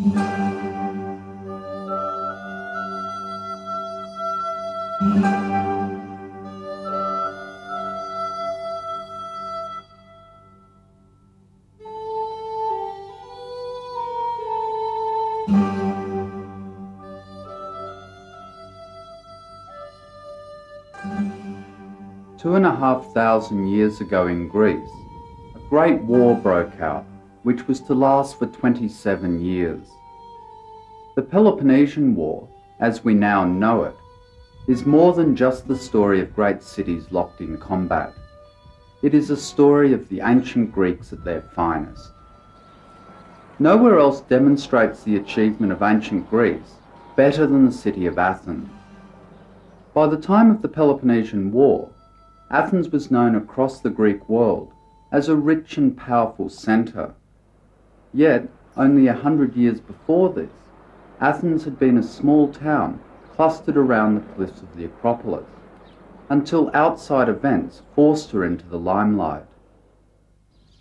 Two and a half thousand years ago in Greece, a great war broke out, which was to last for 27 years. The Peloponnesian War, as we now know it, is more than just the story of great cities locked in combat. It is a story of the ancient Greeks at their finest. Nowhere else demonstrates the achievement of ancient Greece better than the city of Athens. By the time of the Peloponnesian War, Athens was known across the Greek world as a rich and powerful centre. Yet, only 100 years before this, Athens had been a small town clustered around the cliffs of the Acropolis, until outside events forced her into the limelight.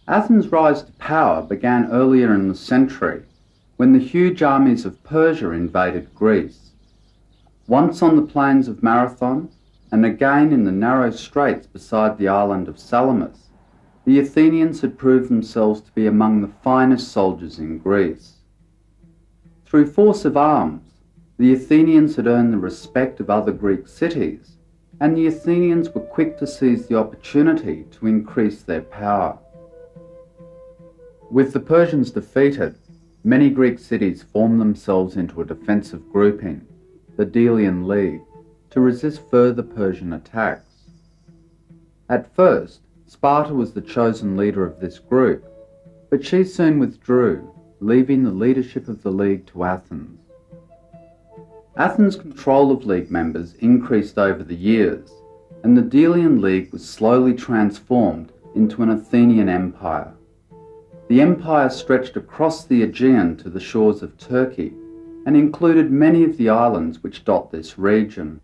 Athens' rise to power began earlier in the century, when the huge armies of Persia invaded Greece. Once on the plains of Marathon, and again in the narrow straits beside the island of Salamis, the Athenians had proved themselves to be among the finest soldiers in Greece. Through force of arms, the Athenians had earned the respect of other Greek cities, and the Athenians were quick to seize the opportunity to increase their power. With the Persians defeated, many Greek cities formed themselves into a defensive grouping, the Delian League, to resist further Persian attacks. At first, Sparta was the chosen leader of this group, but she soon withdrew, leaving the leadership of the League to Athens. Athens' control of League members increased over the years, and the Delian League was slowly transformed into an Athenian empire. The empire stretched across the Aegean to the shores of Turkey, and included many of the islands which dot this region.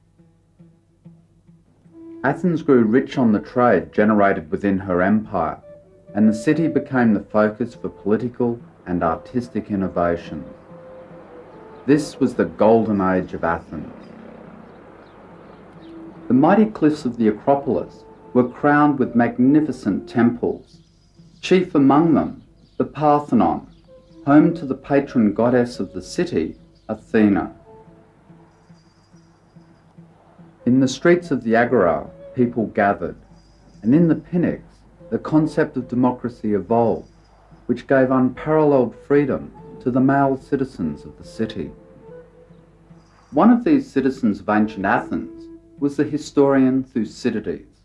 Athens grew rich on the trade generated within her empire, and the city became the focus for political and artistic innovation. This was the golden age of Athens. The mighty cliffs of the Acropolis were crowned with magnificent temples, chief among them the Parthenon, home to the patron goddess of the city, Athena. In the streets of the Agora, people gathered, and in the Pnyx, the concept of democracy evolved, which gave unparalleled freedom to the male citizens of the city. One of these citizens of ancient Athens was the historian Thucydides,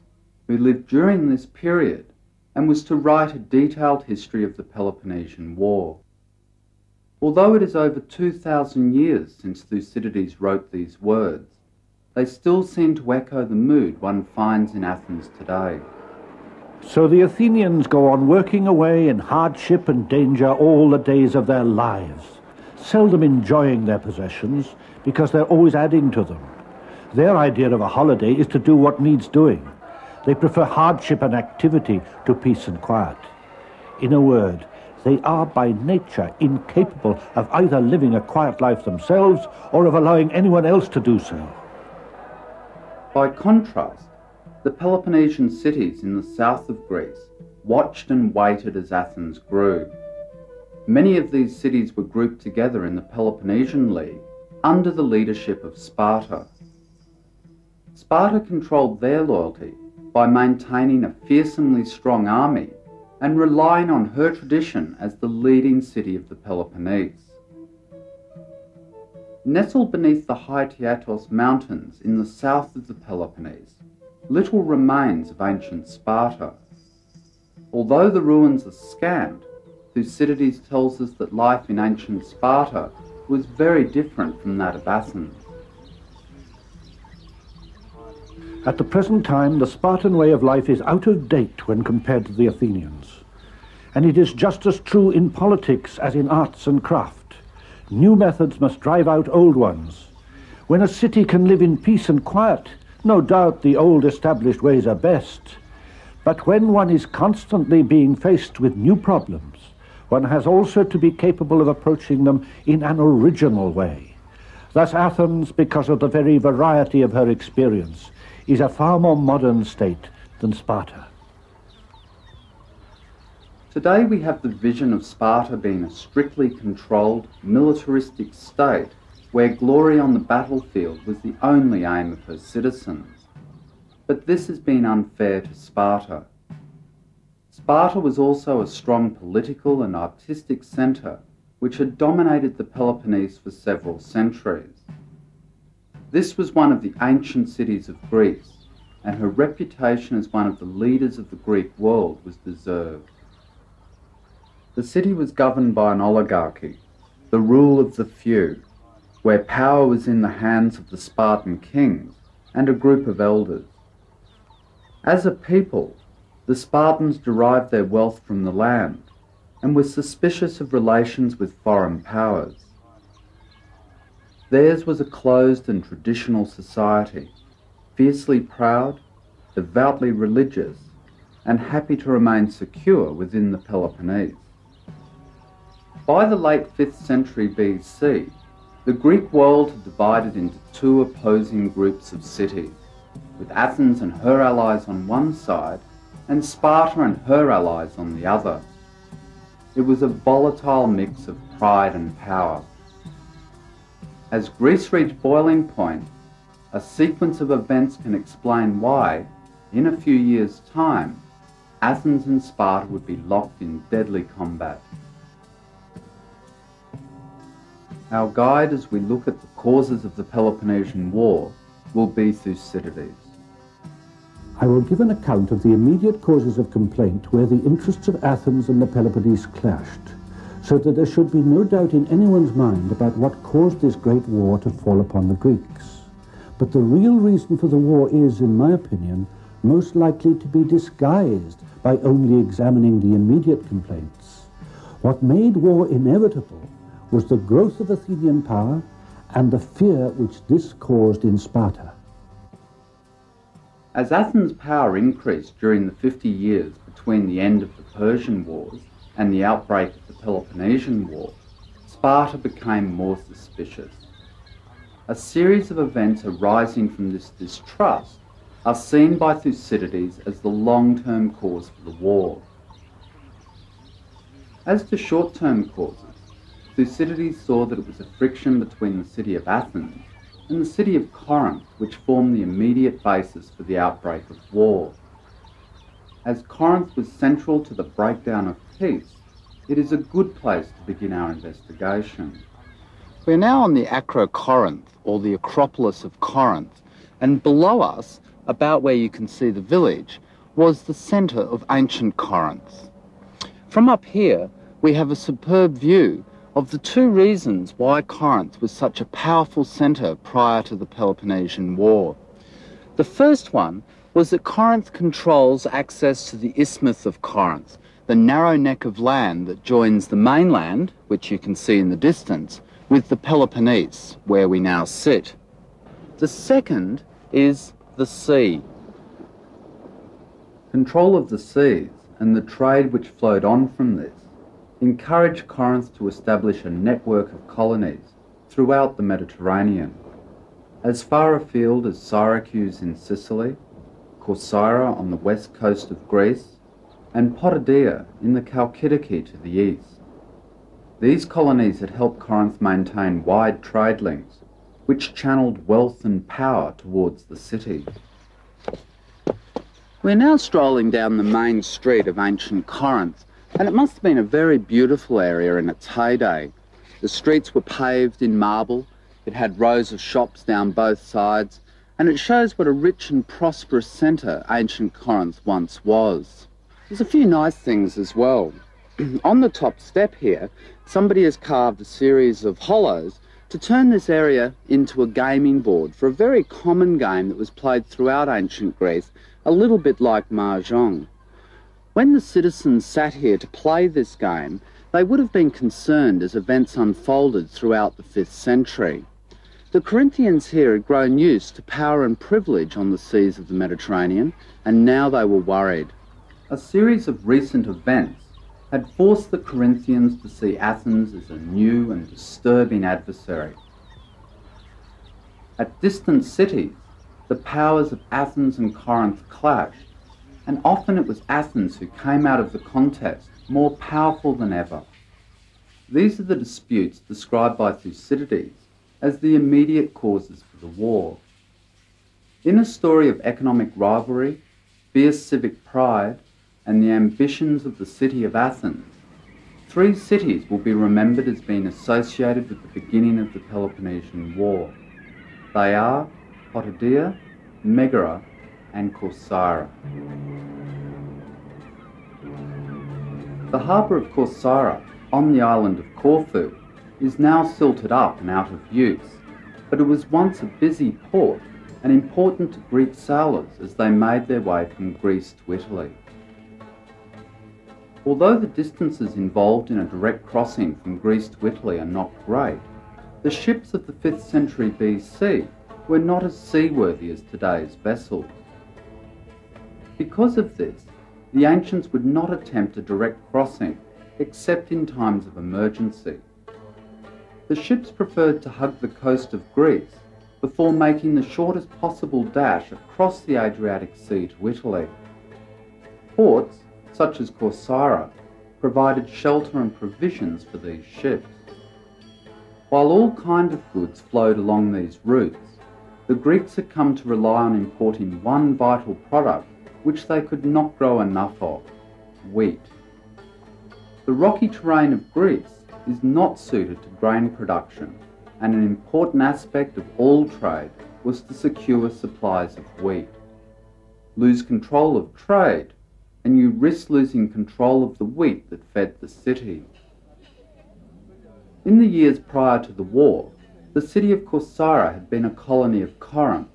who lived during this period and was to write a detailed history of the Peloponnesian War. Although it is over 2,000 years since Thucydides wrote these words, they still seem to echo the mood one finds in Athens today. So the Athenians go on working away in hardship and danger all the days of their lives, seldom enjoying their possessions because they're always adding to them. Their idea of a holiday is to do what needs doing. They prefer hardship and activity to peace and quiet. In a word, they are by nature incapable of either living a quiet life themselves or of allowing anyone else to do so. By contrast, the Peloponnesian cities in the south of Greece watched and waited as Athens grew. Many of these cities were grouped together in the Peloponnesian League under the leadership of Sparta. Sparta controlled their loyalty by maintaining a fearsomely strong army and relying on her tradition as the leading city of the Peloponnese. Nestled beneath the high Tiatos mountains in the south of the Peloponnese, little remains of ancient Sparta. Although the ruins are scant, Thucydides tells us that life in ancient Sparta was very different from that of Athens. At the present time, the Spartan way of life is out of date when compared to the Athenians. And it is just as true in politics as in arts and craft. New methods must drive out old ones. When a city can live in peace and quiet, no doubt the old established ways are best. But when one is constantly being faced with new problems, one has also to be capable of approaching them in an original way. Thus Athens, because of the very variety of her experience, is a far more modern state than Sparta. Today we have the vision of Sparta being a strictly controlled, militaristic state where glory on the battlefield was the only aim of her citizens. But this has been unfair to Sparta. Sparta was also a strong political and artistic centre which had dominated the Peloponnese for several centuries. This was one of the ancient cities of Greece, and her reputation as one of the leaders of the Greek world was deserved. The city was governed by an oligarchy, the rule of the few, where power was in the hands of the Spartan kings and a group of elders. As a people, the Spartans derived their wealth from the land and were suspicious of relations with foreign powers. Theirs was a closed and traditional society, fiercely proud, devoutly religious, and happy to remain secure within the Peloponnese. By the late 5th century BC, the Greek world had divided into two opposing groups of cities, with Athens and her allies on one side, and Sparta and her allies on the other. It was a volatile mix of pride and power. As Greece reached boiling point, a sequence of events can explain why, in a few years' time, Athens and Sparta would be locked in deadly combat. Our guide as we look at the causes of the Peloponnesian War will be Thucydides. I will give an account of the immediate causes of complaint where the interests of Athens and the Peloponnese clashed, so that there should be no doubt in anyone's mind about what caused this great war to fall upon the Greeks. But the real reason for the war is, in my opinion, most likely to be disguised by only examining the immediate complaints. What made war inevitable was the growth of Athenian power and the fear which this caused in Sparta. As Athens' power increased during the 50 years between the end of the Persian Wars and the outbreak of the Peloponnesian War, Sparta became more suspicious. A series of events arising from this distrust are seen by Thucydides as the long-term cause for the war. As to short-term causes, Thucydides saw that it was a friction between the city of Athens and the city of Corinth which formed the immediate basis for the outbreak of war. As Corinth was central to the breakdown of peace, it is a good place to begin our investigation. We're now on the Acrocorinth, or the Acropolis of Corinth, and below us, about where you can see the village, was the centre of ancient Corinth. From up here, we have a superb view of the two reasons why Corinth was such a powerful centre prior to the Peloponnesian War. The first one was that Corinth controls access to the Isthmus of Corinth, the narrow neck of land that joins the mainland, which you can see in the distance, with the Peloponnese, where we now sit. The second is the sea. Control of the seas and the trade which flowed on from this encouraged Corinth to establish a network of colonies throughout the Mediterranean, as far afield as Syracuse in Sicily, Corcyra on the west coast of Greece, and Potidaea in the Chalkidiki to the east. These colonies had helped Corinth maintain wide trade links, which channeled wealth and power towards the city. We're now strolling down the main street of ancient Corinth, and it must have been a very beautiful area in its heyday. The streets were paved in marble, it had rows of shops down both sides, and it shows what a rich and prosperous centre ancient Corinth once was. There's a few nice things as well. On the top step here, somebody has carved a series of hollows to turn this area into a gaming board for a very common game that was played throughout ancient Greece, a little bit like mahjong. When the citizens sat here to play this game, they would have been concerned as events unfolded throughout the 5th century. The Corinthians here had grown used to power and privilege on the seas of the Mediterranean, and now they were worried. A series of recent events had forced the Corinthians to see Athens as a new and disturbing adversary. At distant cities, the powers of Athens and Corinth clashed, and often it was Athens who came out of the contest more powerful than ever. These are the disputes described by Thucydides as the immediate causes for the war. In a story of economic rivalry, fierce civic pride, and the ambitions of the city of Athens, 3 cities will be remembered as being associated with the beginning of the Peloponnesian War. They are Potidaea, Megara, and Corcyra. The harbour of Corcyra, on the island of Corfu, is now silted up and out of use, but it was once a busy port and important to Greek sailors as they made their way from Greece to Italy. Although the distances involved in a direct crossing from Greece to Italy are not great, the ships of the 5th century BC were not as seaworthy as today's vessels. Because of this, the ancients would not attempt a direct crossing except in times of emergency. The ships preferred to hug the coast of Greece before making the shortest possible dash across the Adriatic Sea to Italy. Ports, such as Corcyra, provided shelter and provisions for these ships. While all kinds of goods flowed along these routes, the Greeks had come to rely on importing one vital product which they could not grow enough of: wheat. The rocky terrain of Greece is not suited to grain production, and an important aspect of all trade was to secure supplies of wheat. Lose control of trade, and you risk losing control of the wheat that fed the city. In the years prior to the war, the city of Corcyra had been a colony of Corinth,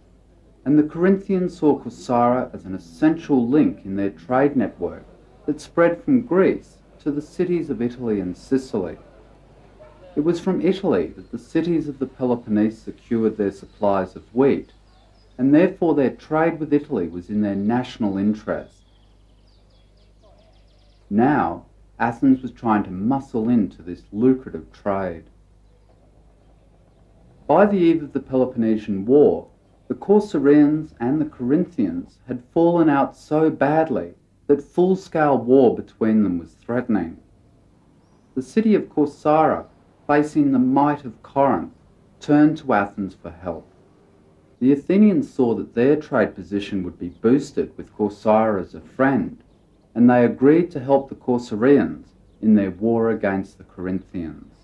and the Corinthians saw Corcyra as an essential link in their trade network that spread from Greece to the cities of Italy and Sicily. It was from Italy that the cities of the Peloponnese secured their supplies of wheat, and therefore their trade with Italy was in their national interest. Now, Athens was trying to muscle into this lucrative trade. By the eve of the Peloponnesian War, the Corcyraeans and the Corinthians had fallen out so badly that full-scale war between them was threatening. The city of Corcyra, facing the might of Corinth, turned to Athens for help. The Athenians saw that their trade position would be boosted with Corcyra as a friend, and they agreed to help the Corcyraeans in their war against the Corinthians.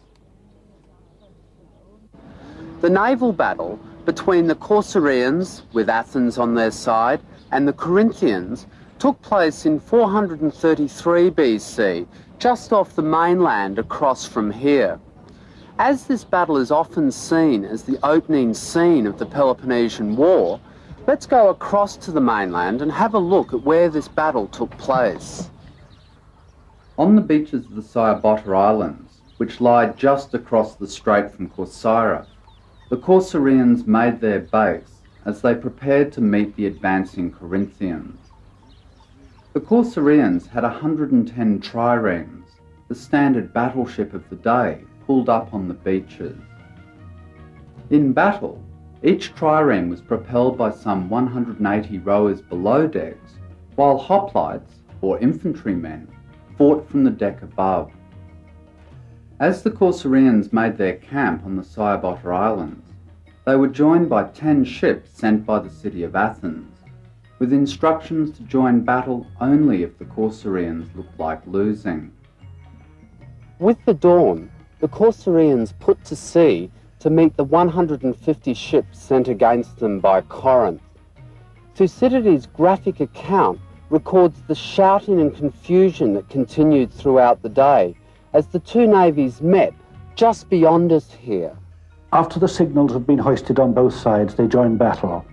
The naval battle between the Corcyraeans, with Athens on their side, and the Corinthians took place in 433 BC, just off the mainland across from here. As this battle is often seen as the opening scene of the Peloponnesian War, let's go across to the mainland and have a look at where this battle took place. On the beaches of the Syracuse Islands, which lie just across the strait from Corcyra, the Corcyraeans made their base as they prepared to meet the advancing Corinthians. The Corcyraeans had 110 triremes, the standard battleship of the day, pulled up on the beaches. In battle, each trireme was propelled by some 180 rowers below decks, while hoplites, or infantrymen, fought from the deck above. As the Corcyraeans made their camp on the Syracuse Islands, they were joined by 10 ships sent by the city of Athens, with instructions to join battle only if the Corcyraeans looked like losing. With the dawn, the Corcyraeans put to sea to meet the 150 ships sent against them by Corinth. Thucydides' graphic account records the shouting and confusion that continued throughout the day as the two navies met just beyond us here. After the signals had been hoisted on both sides, they joined battle.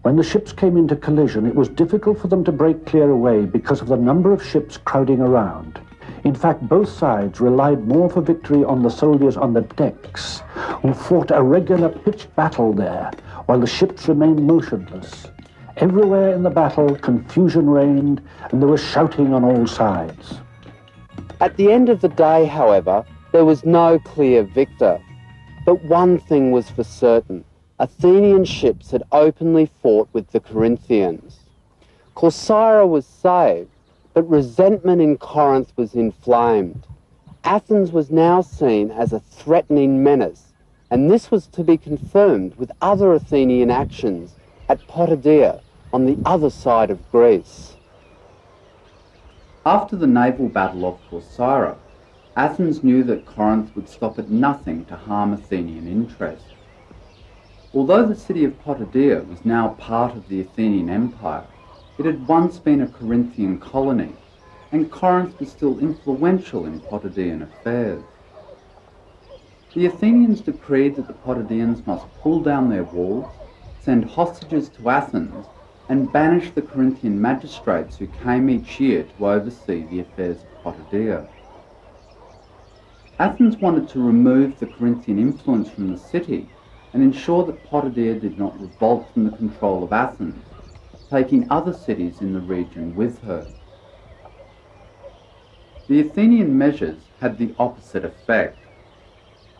When the ships came into collision, it was difficult for them to break clear away because of the number of ships crowding around. In fact, both sides relied more for victory on the soldiers on the decks, who fought a regular pitched battle there, while the ships remained motionless. Everywhere in the battle, confusion reigned, and there was shouting on all sides. At the end of the day, however, there was no clear victor. But one thing was for certain: Athenian ships had openly fought with the Corinthians. Corcyra was saved, but resentment in Corinth was inflamed. Athens was now seen as a threatening menace, and this was to be confirmed with other Athenian actions at Potidaea on the other side of Greece. After the naval battle of Corcyra, Athens knew that Corinth would stop at nothing to harm Athenian interests. Although the city of Potidaea was now part of the Athenian Empire, it had once been a Corinthian colony, and Corinth was still influential in Potidaean affairs. The Athenians decreed that the Potidaeans must pull down their walls, send hostages to Athens, and banish the Corinthian magistrates who came each year to oversee the affairs of Potidaea. Athens wanted to remove the Corinthian influence from the city and ensure that Potidaea did not revolt from the control of Athens, taking other cities in the region with her. The Athenian measures had the opposite effect.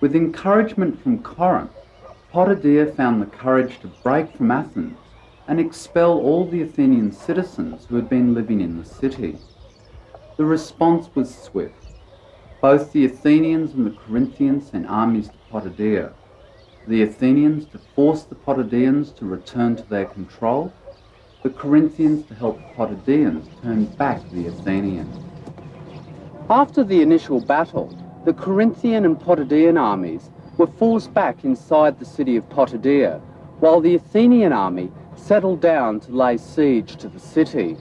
With encouragement from Corinth, Potidaea found the courage to break from Athens and expel all the Athenian citizens who had been living in the city. The response was swift. Both the Athenians and the Corinthians sent armies to Potidaea, the Athenians to force the Potidaeans to return to their control, the Corinthians to help the Potidaeans turn back the Athenians. After the initial battle, the Corinthian and Potidaean armies were forced back inside the city of Potidaea, while the Athenian army settled down to lay siege to the city.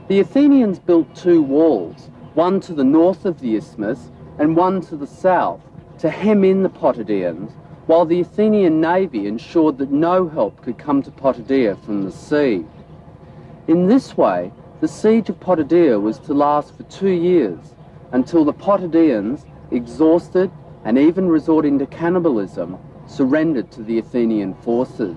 The Athenians built two walls, one to the north of the isthmus and one to the south, to hem in the Potidaeans, while the Athenian navy ensured that no help could come to Potidaea from the sea. In this way, the siege of Potidaea was to last for 2 years, until the Potidaeans, exhausted and even resorting to cannibalism, surrendered to the Athenian forces.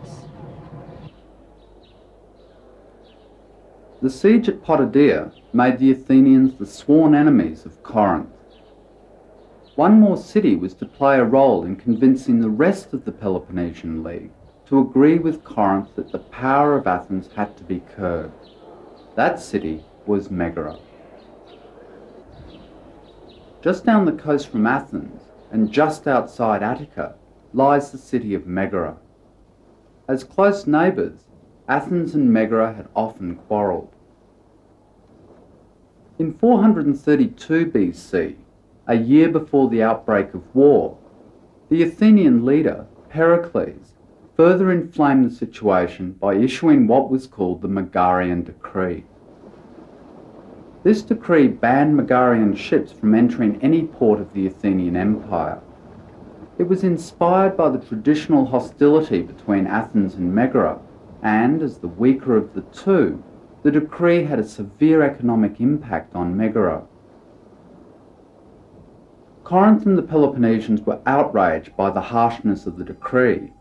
The siege at Potidaea made the Athenians the sworn enemies of Corinth. One more city was to play a role in convincing the rest of the Peloponnesian League to agree with Corinth that the power of Athens had to be curbed. That city was Megara. Just down the coast from Athens, and just outside Attica, lies the city of Megara. As close neighbours, Athens and Megara had often quarrelled. In 432 BC, a year before the outbreak of war, the Athenian leader, Pericles, further inflamed the situation by issuing what was called the Megarian Decree. This decree banned Megarian ships from entering any port of the Athenian Empire. It was inspired by the traditional hostility between Athens and Megara, and as the weaker of the two, the decree had a severe economic impact on Megara. Corinth and the Peloponnesians were outraged by the harshness of the decree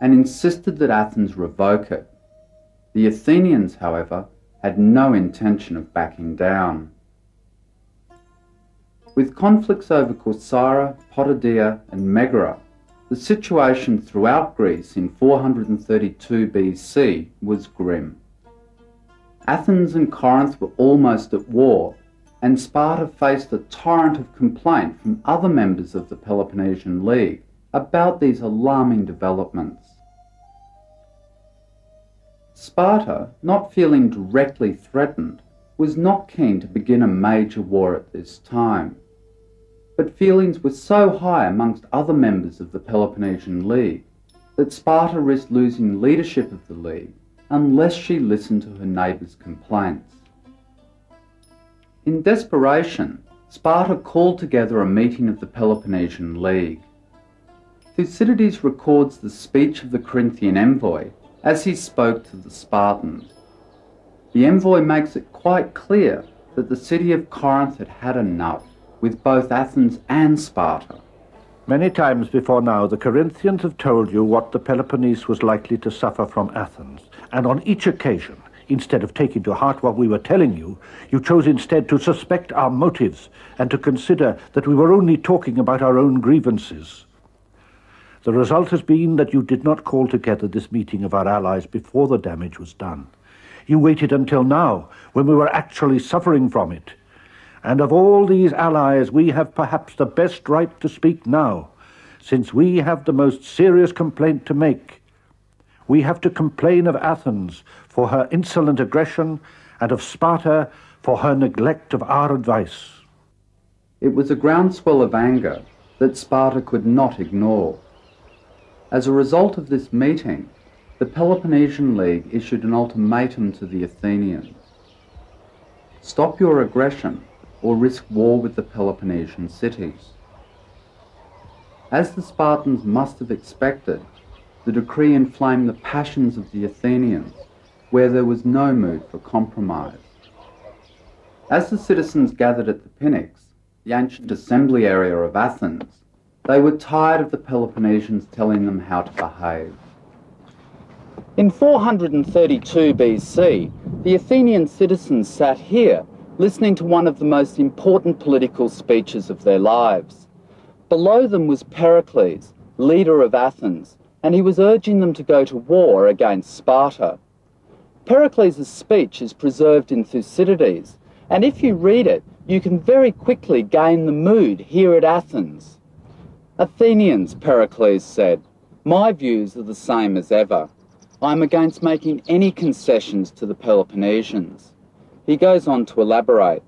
and insisted that Athens revoke it. The Athenians, however, had no intention of backing down. With conflicts over Corcyra, Potidaea and Megara, the situation throughout Greece in 432 BC was grim. Athens and Corinth were almost at war, and Sparta faced a torrent of complaint from other members of the Peloponnesian League about these alarming developments. Sparta, not feeling directly threatened, was not keen to begin a major war at this time. But feelings were so high amongst other members of the Peloponnesian League that Sparta risked losing leadership of the League unless she listened to her neighbours' complaints. In desperation, Sparta called together a meeting of the Peloponnesian League. Thucydides records the speech of the Corinthian envoy as he spoke to the Spartans. The envoy makes it quite clear that the city of Corinth had had enough, with both Athens and Sparta. Many times before now, the Corinthians have told you what the Peloponnese was likely to suffer from Athens, and on each occasion, Instead of taking to heart what we were telling you, you chose instead to suspect our motives and to consider that we were only talking about our own grievances. The result has been that you did not call together this meeting of our allies before the damage was done. You waited until now, when we were actually suffering from it. And of all these allies, we have perhaps the best right to speak now, since we have the most serious complaint to make. We have to complain of Athens for her insolent aggression and of Sparta for her neglect of our advice. It was a groundswell of anger that Sparta could not ignore. As a result of this meeting, the Peloponnesian League issued an ultimatum to the Athenians. Stop your aggression or risk war with the Peloponnesian cities. As the Spartans must have expected, the decree inflamed the passions of the Athenians, where there was no mood for compromise. As the citizens gathered at the Pnyx, the ancient assembly area of Athens, they were tired of the Peloponnesians telling them how to behave. In 432 BC, the Athenian citizens sat here, listening to one of the most important political speeches of their lives. Below them was Pericles, leader of Athens, and he was urging them to go to war against Sparta. Pericles' speech is preserved in Thucydides, and if you read it, you can very quickly gain the mood here at Athens. Athenians, Pericles said, my views are the same as ever. I'm against making any concessions to the Peloponnesians. He goes on to elaborate.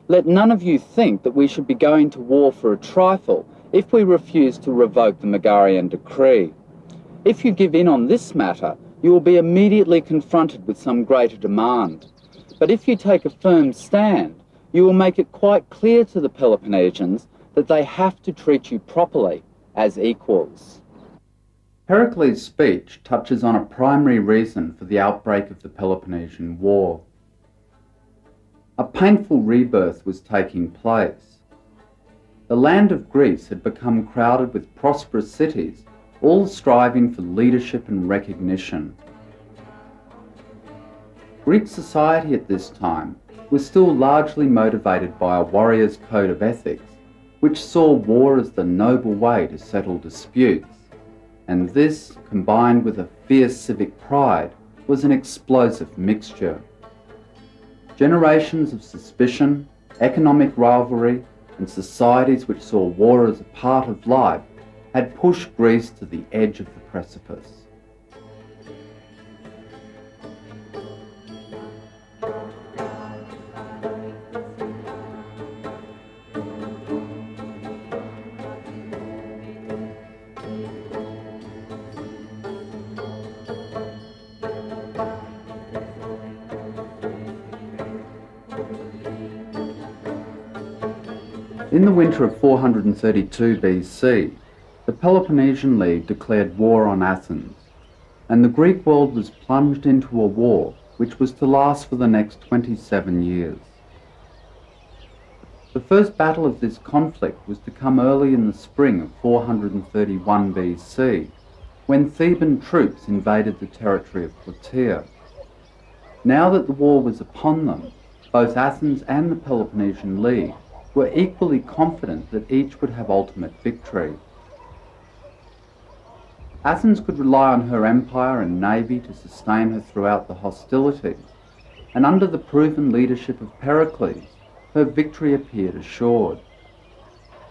Let none of you think that we should be going to war for a trifle if we refuse to revoke the Megarian decree. If you give in on this matter, you will be immediately confronted with some greater demand. But if you take a firm stand, you will make it quite clear to the Peloponnesians that they have to treat you properly, as equals. Pericles' speech touches on a primary reason for the outbreak of the Peloponnesian War. A painful rebirth was taking place. The land of Greece had become crowded with prosperous cities, all striving for leadership and recognition. Greek society at this time was still largely motivated by a warrior's code of ethics, which saw war as the noble way to settle disputes, and this, combined with a fierce civic pride, was an explosive mixture. Generations of suspicion, economic rivalry, and societies which saw war as a part of life had pushed Greece to the edge of the precipice. In the winter of 432 BC, the Peloponnesian League declared war on Athens, and the Greek world was plunged into a war which was to last for the next 27 years. The first battle of this conflict was to come early in the spring of 431 BC, when Theban troops invaded the territory of Potidaea. Now that the war was upon them, both Athens and the Peloponnesian League were equally confident that each would have ultimate victory. Athens could rely on her empire and navy to sustain her throughout the hostilities, and under the proven leadership of Pericles, her victory appeared assured.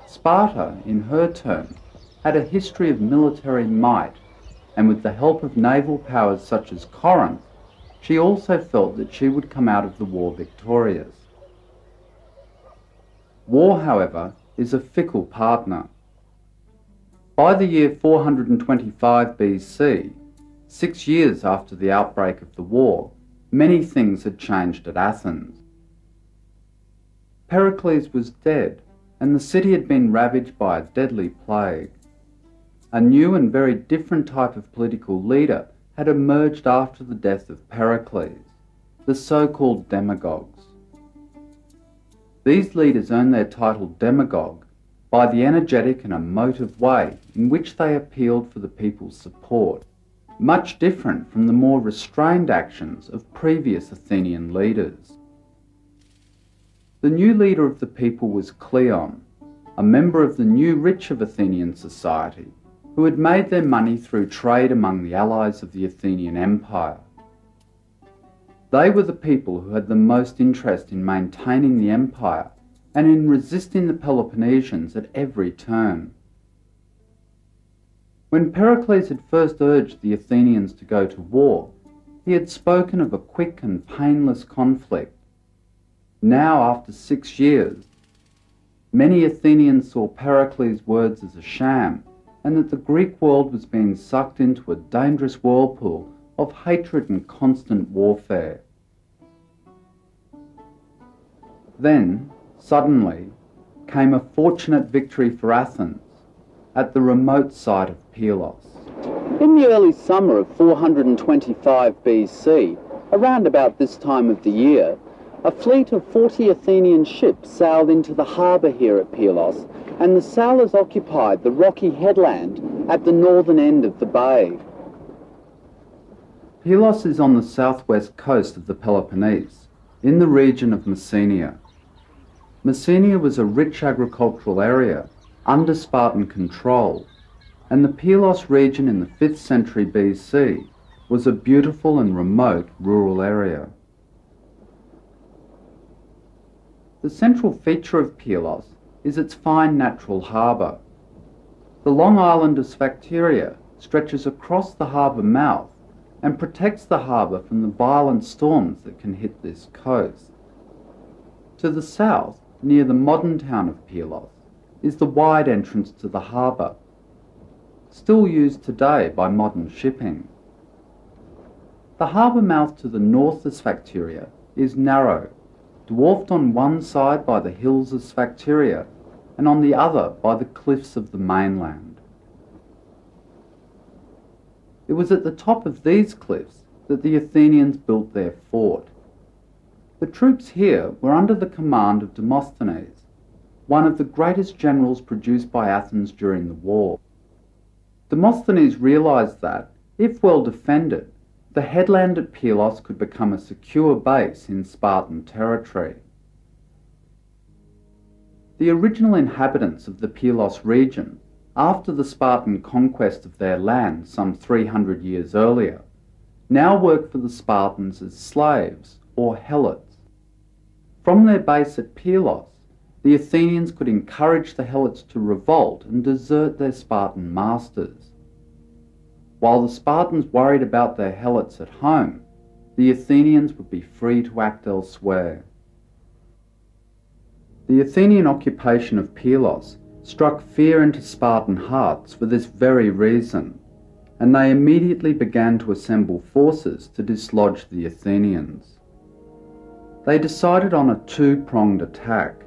Sparta, in her turn, had a history of military might, and with the help of naval powers such as Corinth, she also felt that she would come out of the war victorious. War, however, is a fickle partner. By the year 425 BC, 6 years after the outbreak of the war, many things had changed at Athens. Pericles was dead, and the city had been ravaged by a deadly plague. A new and very different type of political leader had emerged after the death of Pericles, the so-called demagogues. These leaders earned their title demagogue by the energetic and emotive way in which they appealed for the people's support. much different from the more restrained actions of previous Athenian leaders. The new leader of the people was Cleon, a member of the new rich of Athenian society, who had made their money through trade among the allies of the Athenian Empire. They were the people who had the most interest in maintaining the empire and in resisting the Peloponnesians at every turn. When Pericles had first urged the Athenians to go to war, he had spoken of a quick and painless conflict. Now, after 6 years, many Athenians saw Pericles' words as a sham, and that the Greek world was being sucked into a dangerous whirlpool of hatred and constant warfare. Then, suddenly, came a fortunate victory for Athens at the remote site of Pylos. In the early summer of 425 BC, around about this time of the year, a fleet of 40 Athenian ships sailed into the harbour here at Pylos, and the sailors occupied the rocky headland at the northern end of the bay. Pylos is on the southwest coast of the Peloponnese, in the region of Messenia. Messenia was a rich agricultural area under Spartan control, and the Pylos region in the 5th century BC was a beautiful and remote rural area. The central feature of Pylos is its fine natural harbour. The long island of Sphacteria stretches across the harbour mouth and protects the harbour from the violent storms that can hit this coast. To the south, near the modern town of Pylos, is the wide entrance to the harbour, still used today by modern shipping. The harbour mouth to the north of Sphacteria is narrow, dwarfed on one side by the hills of Sphacteria and on the other by the cliffs of the mainland. It was at the top of these cliffs that the Athenians built their fort. The troops here were under the command of Demosthenes, one of the greatest generals produced by Athens during the war. Demosthenes realised that, if well defended, the headland at Pylos could become a secure base in Spartan territory. The original inhabitants of the Pylos region, after the Spartan conquest of their land some 300 years earlier, now worked for the Spartans as slaves or helots. From their base at Pylos, the Athenians could encourage the helots to revolt and desert their Spartan masters. While the Spartans worried about their helots at home, the Athenians would be free to act elsewhere. The Athenian occupation of Pylos struck fear into Spartan hearts for this very reason, and they immediately began to assemble forces to dislodge the Athenians. They decided on a two-pronged attack.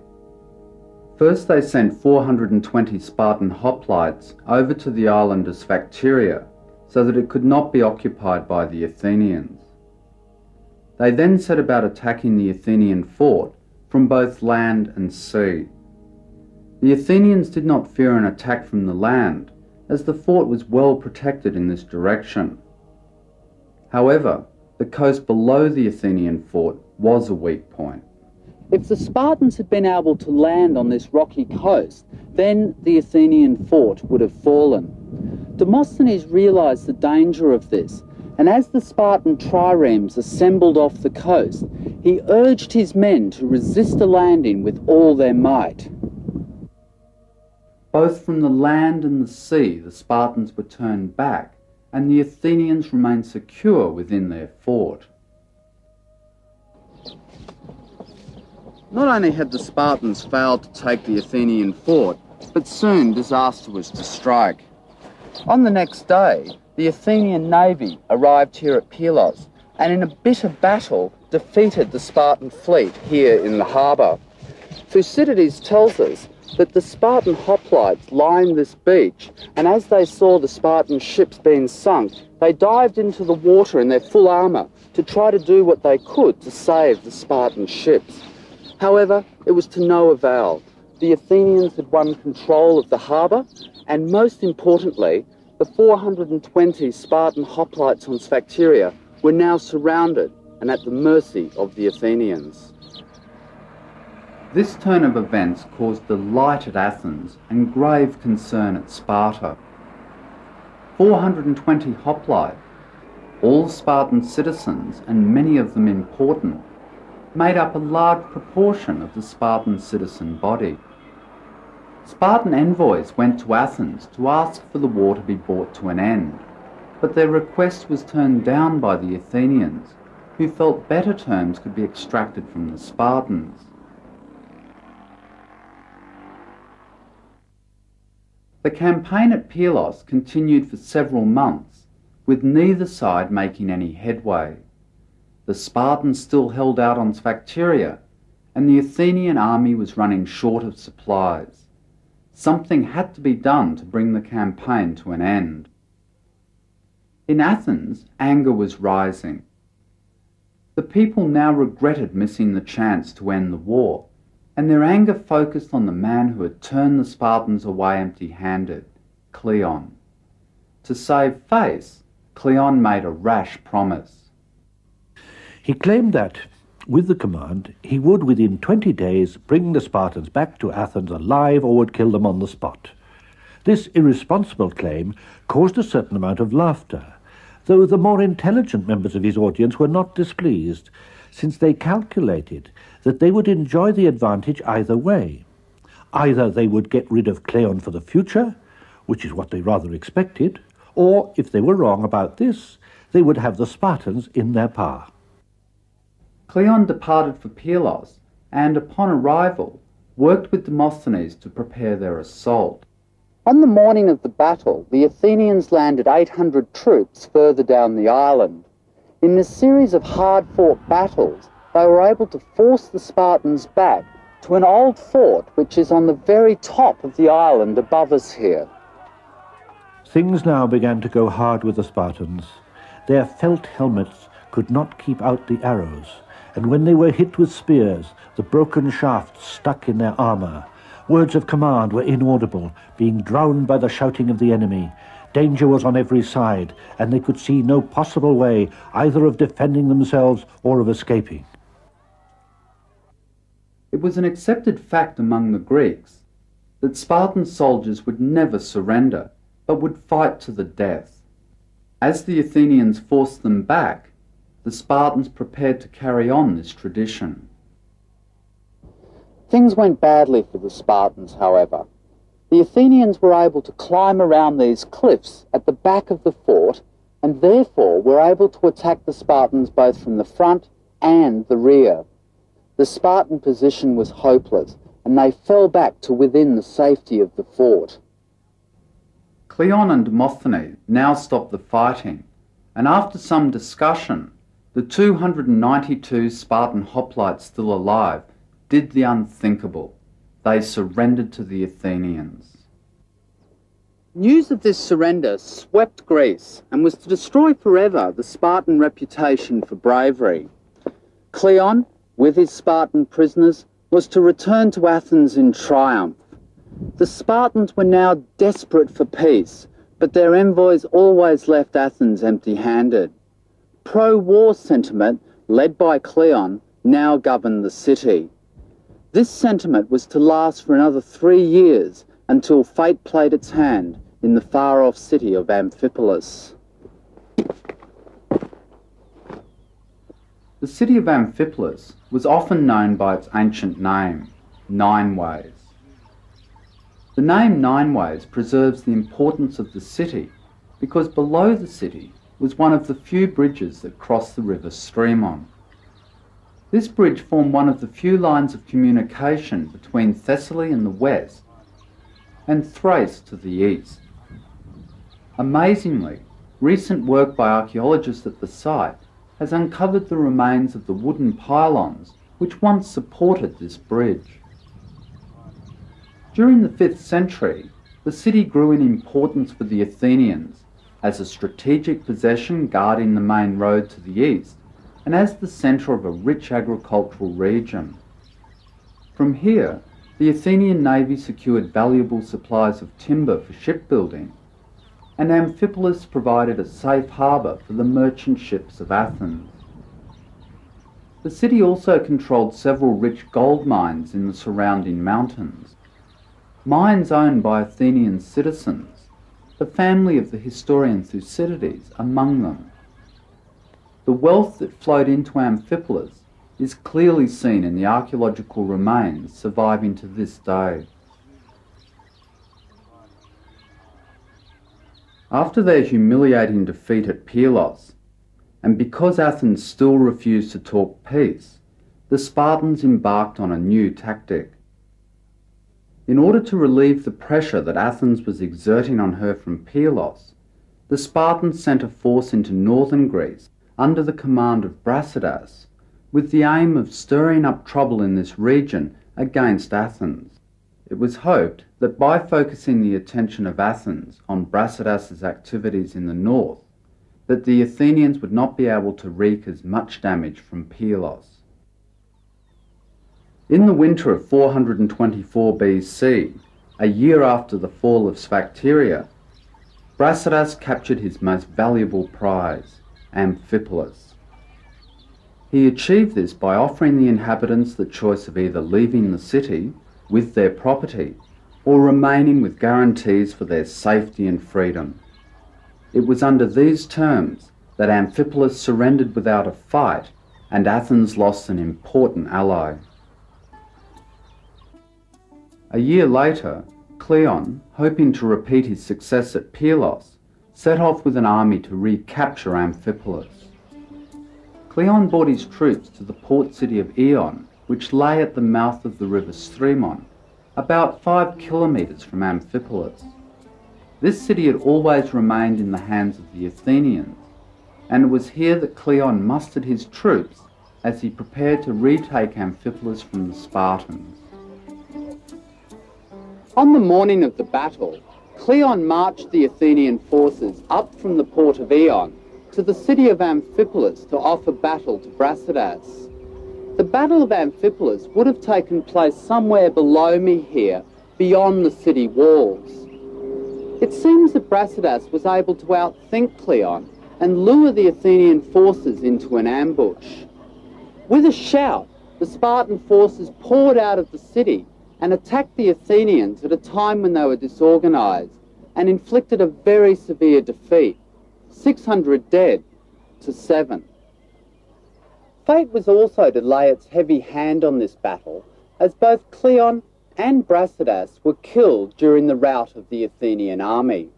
First, they sent 420 Spartan hoplites over to the island of Sphacteria so that it could not be occupied by the Athenians. They then set about attacking the Athenian fort from both land and sea. The Athenians did not fear an attack from the land, as the fort was well protected in this direction. However, the coast below the Athenian fort was a weak point. If the Spartans had been able to land on this rocky coast, then the Athenian fort would have fallen. Demosthenes realised the danger of this, and as the Spartan triremes assembled off the coast, he urged his men to resist a landing with all their might. Both from the land and the sea the Spartans were turned back, and the Athenians remained secure within their fort. Not only had the Spartans failed to take the Athenian fort, but soon disaster was to strike. On the next day, the Athenian navy arrived here at Pylos, and in a bitter battle defeated the Spartan fleet here in the harbour. Thucydides tells us that the Spartan hoplites lined this beach, and as they saw the Spartan ships being sunk, they dived into the water in their full armour to try to do what they could to save the Spartan ships. However, it was to no avail. The Athenians had won control of the harbour, and most importantly, the the 420 Spartan hoplites on Sphacteria were now surrounded and at the mercy of the Athenians. This turn of events caused delight at Athens and grave concern at Sparta. 420 hoplites, all Spartan citizens and many of them important, made up a large proportion of the Spartan citizen body. Spartan envoys went to Athens to ask for the war to be brought to an end, but their request was turned down by the Athenians, who felt better terms could be extracted from the Spartans. The campaign at Pylos continued for several months, with neither side making any headway. The Spartans still held out on Sphacteria, and the Athenian army was running short of supplies. Something had to be done to bring the campaign to an end. In Athens, anger was rising. The people now regretted missing the chance to end the war, and their anger focused on the man who had turned the Spartans away empty-handed, Cleon. To save face, Cleon made a rash promise. He claimed that, with the command, he would within 20 days bring the Spartans back to Athens alive or would kill them on the spot. This irresponsible claim caused a certain amount of laughter, though the more intelligent members of his audience were not displeased, since they calculated that they would enjoy the advantage either way. Either they would get rid of Cleon for the future, which is what they rather expected, or, if they were wrong about this, they would have the Spartans in their power. Cleon departed for Pylos and, upon arrival, worked with Demosthenes to prepare their assault. On the morning of the battle, the Athenians landed 800 troops further down the island. In this series of hard-fought battles, they were able to force the Spartans back to an old fort which is on the very top of the island above us here. Things now began to go hard with the Spartans. Their felt helmets could not keep out the arrows, and when they were hit with spears, the broken shafts stuck in their armour. Words of command were inaudible, being drowned by the shouting of the enemy. Danger was on every side, and they could see no possible way either of defending themselves or of escaping. It was an accepted fact among the Greeks that Spartan soldiers would never surrender, but would fight to the death. As the Athenians forced them back, the Spartans prepared to carry on this tradition. Things went badly for the Spartans, however. The Athenians were able to climb around these cliffs at the back of the fort, and therefore were able to attack the Spartans both from the front and the rear. The Spartan position was hopeless, and they fell back to within the safety of the fort. Cleon and Demosthenes now stopped the fighting, and after some discussion, the 292 Spartan hoplites still alive did the unthinkable. They surrendered to the Athenians. News of this surrender swept Greece and was to destroy forever the Spartan reputation for bravery. Cleon, with his Spartan prisoners, was to return to Athens in triumph. The Spartans were now desperate for peace, but their envoys always left Athens empty-handed. Pro-war sentiment, led by Cleon, now governed the city. This sentiment was to last for another 3 years until fate played its hand in the far-off city of Amphipolis. The city of Amphipolis was often known by its ancient name, Nine Ways. The name Nine Ways preserves the importance of the city because below the city was one of the few bridges that crossed the river Strymon. This bridge formed one of the few lines of communication between Thessaly in the west and Thrace to the east. Amazingly, recent work by archaeologists at the site has uncovered the remains of the wooden pylons which once supported this bridge. During the 5th century, the city grew in importance for the Athenians as a strategic possession guarding the main road to the east and as the centre of a rich agricultural region. From here, the Athenian navy secured valuable supplies of timber for shipbuilding, and Amphipolis provided a safe harbour for the merchant ships of Athens. The city also controlled several rich gold mines in the surrounding mountains, mines owned by Athenian citizens, the family of the historian Thucydides among them. The wealth that flowed into Amphipolis is clearly seen in the archaeological remains surviving to this day. After their humiliating defeat at Pylos, and because Athens still refused to talk peace, the Spartans embarked on a new tactic. In order to relieve the pressure that Athens was exerting on her from Pylos, the Spartans sent a force into northern Greece under the command of Brasidas, with the aim of stirring up trouble in this region against Athens. It was hoped that by focusing the attention of Athens on Brasidas's activities in the north, that the Athenians would not be able to wreak as much damage from Pylos. In the winter of 424 BC, a year after the fall of Sphacteria, Brasidas captured his most valuable prize, Amphipolis. He achieved this by offering the inhabitants the choice of either leaving the city with their property or remaining with guarantees for their safety and freedom. It was under these terms that Amphipolis surrendered without a fight and Athens lost an important ally. A year later, Cleon, hoping to repeat his success at Pylos, set off with an army to recapture Amphipolis. Cleon brought his troops to the port city of Eion, which lay at the mouth of the river Strymon, about 5 kilometres from Amphipolis. This city had always remained in the hands of the Athenians, and it was here that Cleon mustered his troops as he prepared to retake Amphipolis from the Spartans. On the morning of the battle, Cleon marched the Athenian forces up from the port of Eion to the city of Amphipolis to offer battle to Brasidas. The Battle of Amphipolis would have taken place somewhere below me here, beyond the city walls. It seems that Brasidas was able to outthink Cleon and lure the Athenian forces into an ambush. With a shout, the Spartan forces poured out of the city and attacked the Athenians at a time when they were disorganized and inflicted a very severe defeat, 600 dead to 7. Fate was also to lay its heavy hand on this battle, as both Cleon and Brasidas were killed during the rout of the Athenian army.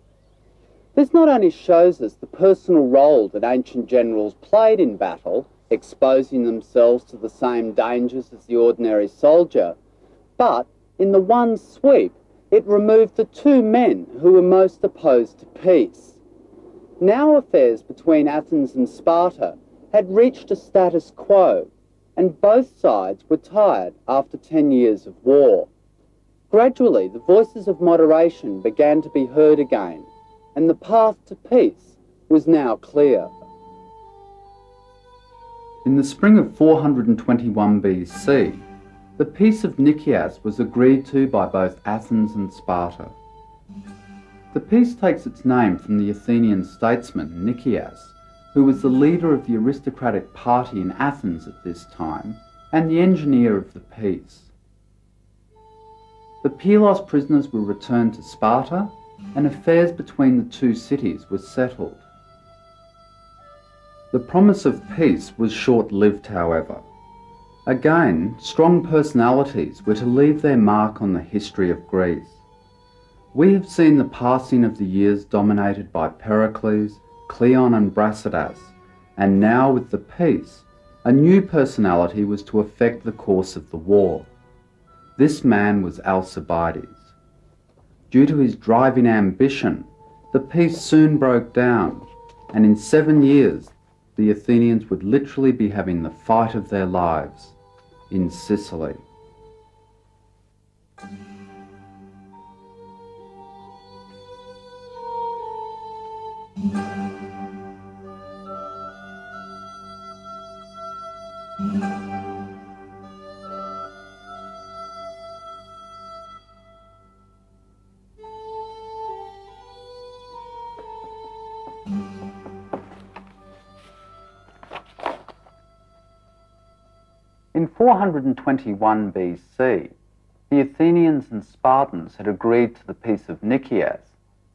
This not only shows us the personal role that ancient generals played in battle, exposing themselves to the same dangers as the ordinary soldier, but in the one sweep it removed the two men who were most opposed to peace. Now affairs between Athens and Sparta had reached a status quo, and both sides were tired after 10 years of war. Gradually, the voices of moderation began to be heard again, and the path to peace was now clear. In the spring of 421 BC, the Peace of Nicias was agreed to by both Athens and Sparta. The peace takes its name from the Athenian statesman Nicias, who was the leader of the aristocratic party in Athens at this time and the engineer of the peace. The Pylos prisoners were returned to Sparta, and affairs between the two cities were settled. The promise of peace was short-lived, however. Again, strong personalities were to leave their mark on the history of Greece. We have seen the passing of the years dominated by Pericles, Cleon and Brasidas, and now with the peace, a new personality was to affect the course of the war. This man was Alcibiades. Due to his driving ambition, the peace soon broke down, and in 7 years, the Athenians would literally be having the fight of their lives in Sicily. In 421 BC, the Athenians and Spartans had agreed to the Peace of Nicias,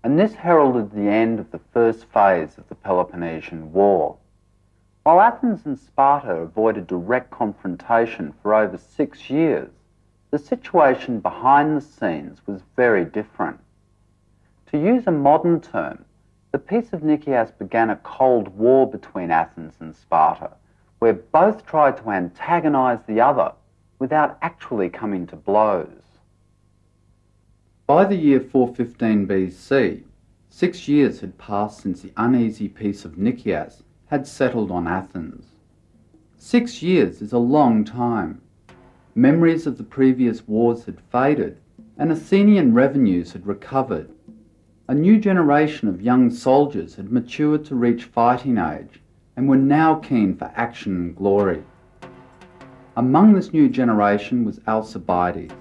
and this heralded the end of the first phase of the Peloponnesian War. While Athens and Sparta avoided direct confrontation for over 6 years, the situation behind the scenes was very different. To use a modern term, the Peace of Nicias began a Cold War between Athens and Sparta, where both tried to antagonize the other without actually coming to blows. By the year 415 BC, 6 years had passed since the uneasy Peace of Nicias had settled on Athens. 6 years is a long time. Memories of the previous wars had faded, and Athenian revenues had recovered. A new generation of young soldiers had matured to reach fighting age and were now keen for action and glory. Among this new generation was Alcibiades,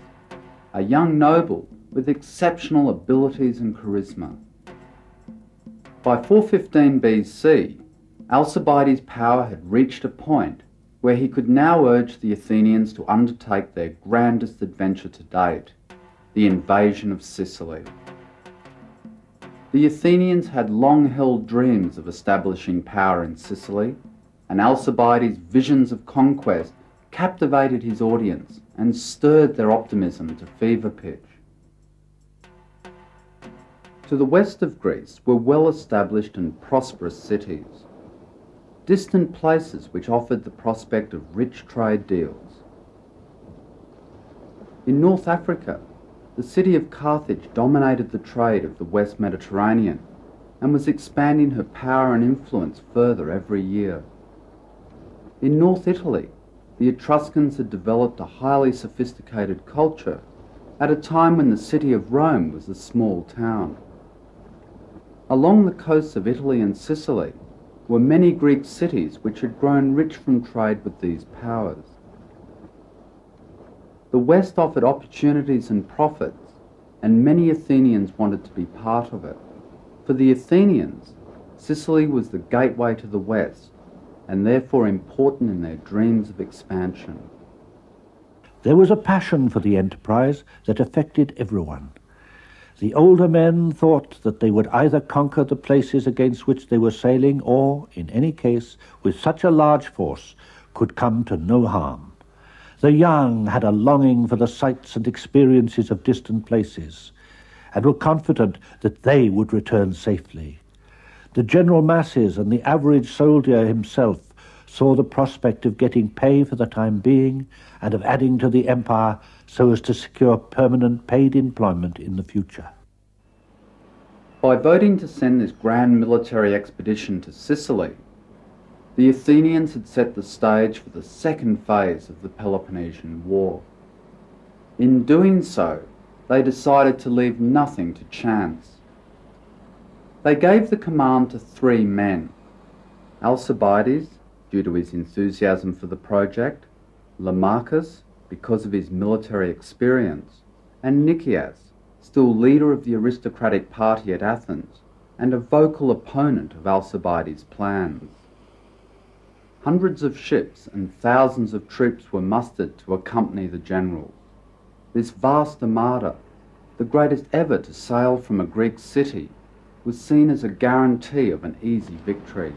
a young noble with exceptional abilities and charisma. By 415 BC, Alcibiades' power had reached a point where he could now urge the Athenians to undertake their grandest adventure to date, the invasion of Sicily. The Athenians had long held dreams of establishing power in Sicily, and Alcibiades' visions of conquest captivated his audience and stirred their optimism to fever pitch. To the west of Greece were well-established and prosperous cities, distant places which offered the prospect of rich trade deals. In North Africa, the city of Carthage dominated the trade of the West Mediterranean and was expanding her power and influence further every year. In North Italy, the Etruscans had developed a highly sophisticated culture at a time when the city of Rome was a small town. Along the coasts of Italy and Sicily were many Greek cities which had grown rich from trade with these powers. The West offered opportunities and profits, and many Athenians wanted to be part of it. For the Athenians, Sicily was the gateway to the West, and therefore important in their dreams of expansion. There was a passion for the enterprise that affected everyone. The older men thought that they would either conquer the places against which they were sailing or, in any case, with such a large force, could come to no harm. The young had a longing for the sights and experiences of distant places, and were confident that they would return safely. The general masses and the average soldier himself saw the prospect of getting pay for the time being and of adding to the empire so as to secure permanent paid employment in the future. By voting to send this grand military expedition to Sicily, the Athenians had set the stage for the second phase of the Peloponnesian War. In doing so, they decided to leave nothing to chance. They gave the command to 3 men: Alcibiades, due to his enthusiasm for the project, Lamachus, because of his military experience, and Nicias, still leader of the aristocratic party at Athens and a vocal opponent of Alcibiades' plans. Hundreds of ships and thousands of troops were mustered to accompany the generals. This vast armada, the greatest ever to sail from a Greek city, was seen as a guarantee of an easy victory.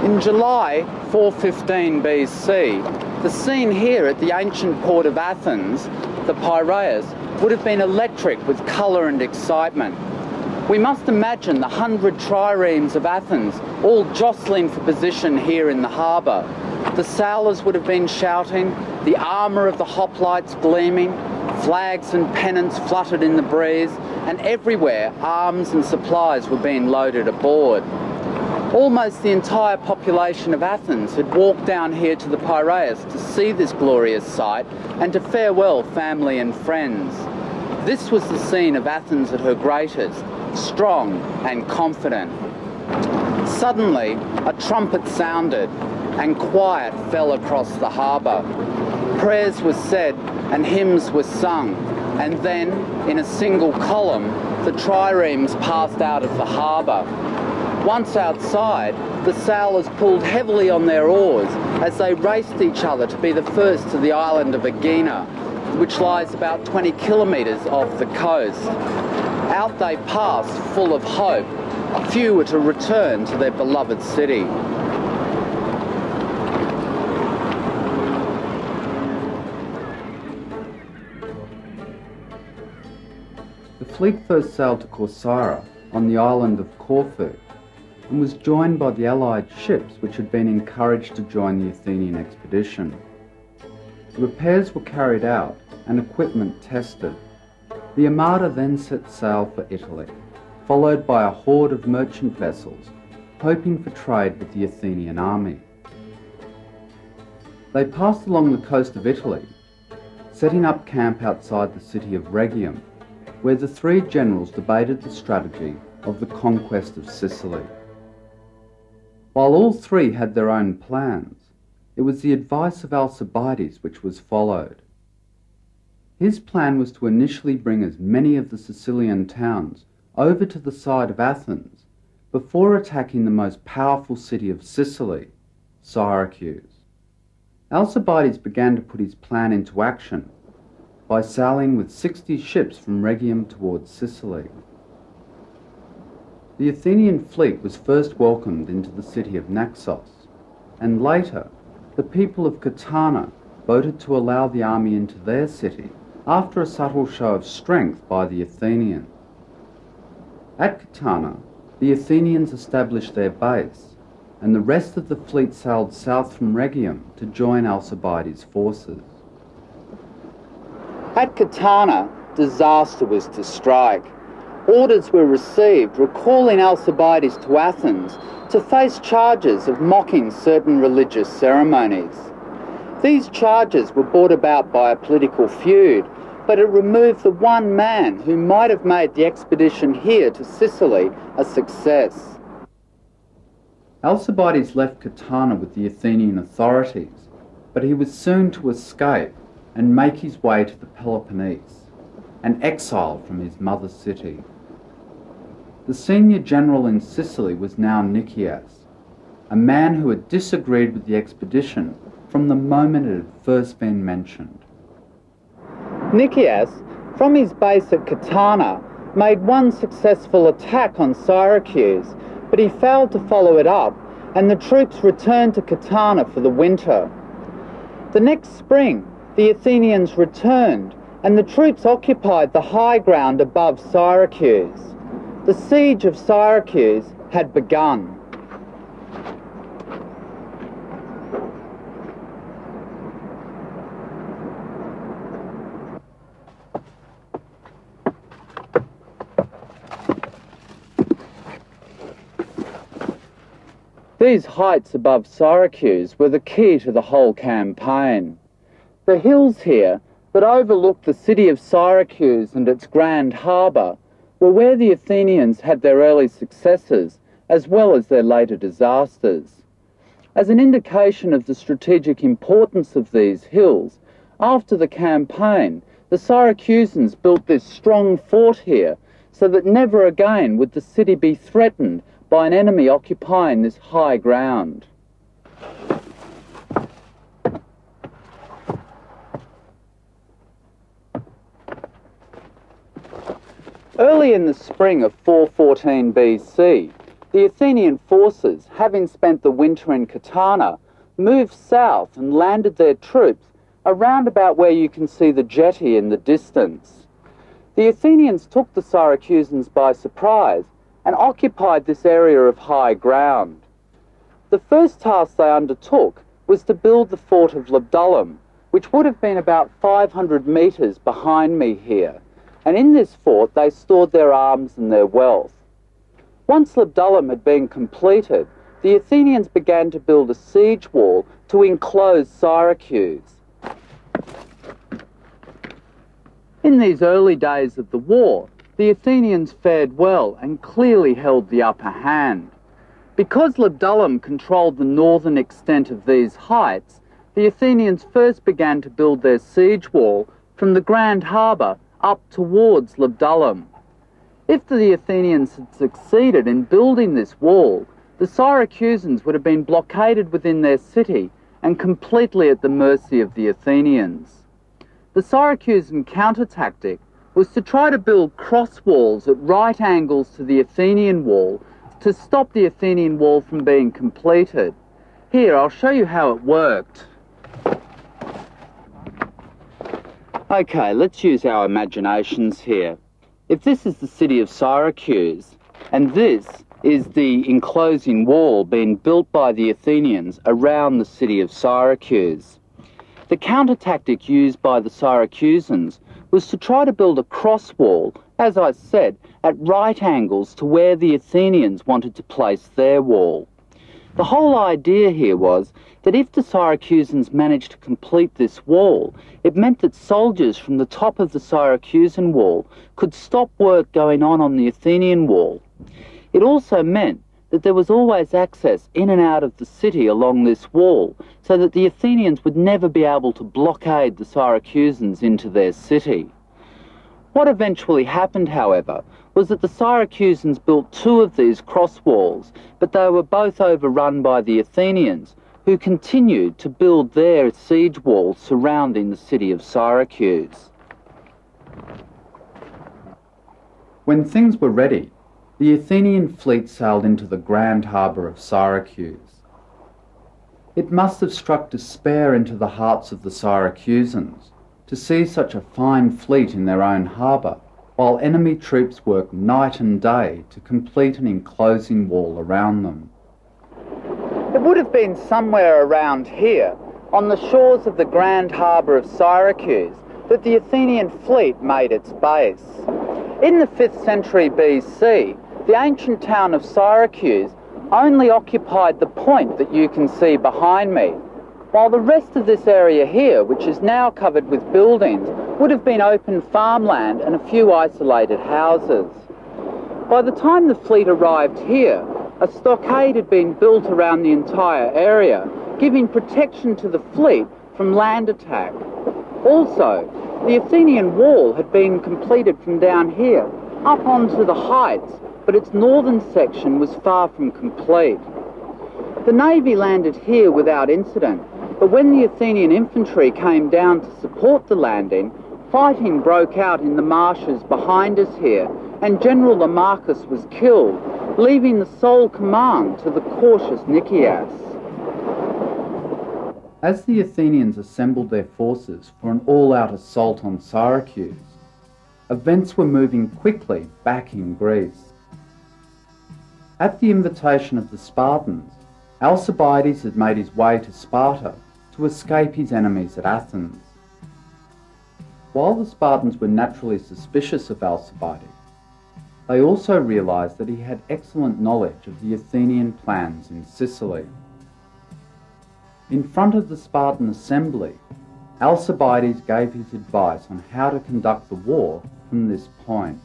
In July 415 BC, the scene here at the ancient port of Athens, the Piraeus, would have been electric with colour and excitement. We must imagine the 100 triremes of Athens all jostling for position here in the harbour. The sailors would have been shouting, the armour of the hoplites gleaming, flags and pennants fluttered in the breeze, and everywhere arms and supplies were being loaded aboard. Almost the entire population of Athens had walked down here to the Piraeus to see this glorious sight and to farewell family and friends. This was the scene of Athens at her greatest, strong and confident. Suddenly, a trumpet sounded and quiet fell across the harbour. Prayers were said and hymns were sung, and then, in a single column, the triremes passed out of the harbour. Once outside, The sailors pulled heavily on their oars as they raced each other to be the first to the island of Aegina, which lies about 20 kilometres off the coast. Out they passed, full of hope. Few were to return to their beloved city. The fleet first sailed to Corcyra on the island of Corfu and was joined by the allied ships which had been encouraged to join the Athenian expedition. Repairs were carried out and equipment tested. The Armada then set sail for Italy, followed by a horde of merchant vessels, hoping for trade with the Athenian army. They passed along the coast of Italy, setting up camp outside the city of Rhegium, where the three generals debated the strategy of the conquest of Sicily. While all three had their own plans, it was the advice of Alcibiades which was followed. His plan was to initially bring as many of the Sicilian towns over to the side of Athens before attacking the most powerful city of Sicily, Syracuse. Alcibiades began to put his plan into action by sailing with 60 ships from Rhegium towards Sicily. The Athenian fleet was first welcomed into the city of Naxos, and later the people of Catana voted to allow the army into their city after a subtle show of strength by the Athenians. At Catana, the Athenians established their base, and the rest of the fleet sailed south from Rhegium to join Alcibiades' forces. At Catana, disaster was to strike. Orders were received recalling Alcibiades to Athens to face charges of mocking certain religious ceremonies. These charges were brought about by a political feud, but it removed the one man who might have made the expedition here to Sicily a success. Alcibiades left Catana with the Athenian authorities, but he was soon to escape and make his way to the Peloponnese, an exile from his mother city. The senior general in Sicily was now Nicias, a man who had disagreed with the expedition from the moment it had first been mentioned. Nicias, from his base at Catana, made one successful attack on Syracuse, but he failed to follow it up, and the troops returned to Catana for the winter. The next spring, the Athenians returned, and the troops occupied the high ground above Syracuse. The siege of Syracuse had begun. These heights above Syracuse were the key to the whole campaign. The hills here that overlooked the city of Syracuse and its grand harbour were where the Athenians had their early successes as well as their later disasters. As an indication of the strategic importance of these hills, after the campaign, the Syracusans built this strong fort here so that never again would the city be threatened by an enemy occupying this high ground. Early in the spring of 414 BC, the Athenian forces, having spent the winter in Catana, moved south and landed their troops around about where you can see the jetty in the distance. The Athenians took the Syracusans by surprise and occupied this area of high ground. The first task they undertook was to build the fort of Labdulum, which would have been about 500 metres behind me here, and in this fort they stored their arms and their wealth. Once Labdulum had been completed, the Athenians began to build a siege wall to enclose Syracuse. In these early days of the war, the Athenians fared well and clearly held the upper hand. Because Labdulum controlled the northern extent of these heights, the Athenians first began to build their siege wall from the Grand Harbour up towards Labdulum. If the Athenians had succeeded in building this wall, the the Syracusans would have been blockaded within their city and completely at the mercy of the Athenians. The Syracusan counter-tactic was to try to build cross walls at right angles to the Athenian wall to stop the Athenian wall from being completed. Here, I'll show you how it worked. Okay, let's use our imaginations here. If this is the city of Syracuse, and this is the enclosing wall being built by the Athenians around the city of Syracuse, the counter-tactic used by the Syracusans was to try to build a cross wall, as I said, at right angles to where the Athenians wanted to place their wall. The whole idea here was that if the Syracusans managed to complete this wall, it meant that soldiers from the top of the Syracusan wall could stop work going on the Athenian wall. It also meant that there was always access in and out of the city along this wall, so that the Athenians would never be able to blockade the Syracusans into their city. What eventually happened, however, was that the Syracusans built 2 of these cross walls, but they were both overrun by the Athenians, who continued to build their siege walls surrounding the city of Syracuse. When things were ready, the Athenian fleet sailed into the grand harbour of Syracuse. It must have struck despair into the hearts of the Syracusans to see such a fine fleet in their own harbour, while enemy troops worked night and day to complete an enclosing wall around them. It would have been somewhere around here, on the shores of the grand harbour of Syracuse, that the Athenian fleet made its base. In the 5th century BC, the ancient town of Syracuse only occupied the point that you can see behind me, while the rest of this area here, which is now covered with buildings, would have been open farmland and a few isolated houses. By the time the fleet arrived here, a stockade had been built around the entire area, giving protection to the fleet from land attack. Also, the Athenian wall had been completed from down here, up onto the heights, but its northern section was far from complete. The navy landed here without incident, but when the Athenian infantry came down to support the landing, fighting broke out in the marshes behind us here, and General Lamachus was killed, leaving the sole command to the cautious Nicias. As the Athenians assembled their forces for an all-out assault on Syracuse, events were moving quickly back in Greece. At the invitation of the Spartans, Alcibiades had made his way to Sparta to escape his enemies at Athens. While the Spartans were naturally suspicious of Alcibiades, they also realised that he had excellent knowledge of the Athenian plans in Sicily. In front of the Spartan assembly, Alcibiades gave his advice on how to conduct the war from this point.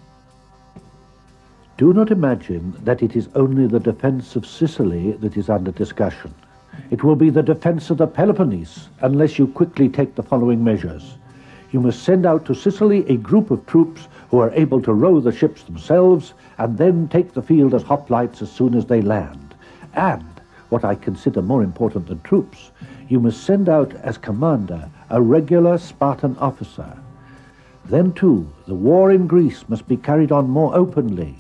Do not imagine that it is only the defence of Sicily that is under discussion. It will be the defence of the Peloponnese, unless you quickly take the following measures. You must send out to Sicily a group of troops who are able to row the ships themselves, and then take the field as hoplites as soon as they land. And, what I consider more important than troops, you must send out as commander a regular Spartan officer. Then too, the war in Greece must be carried on more openly.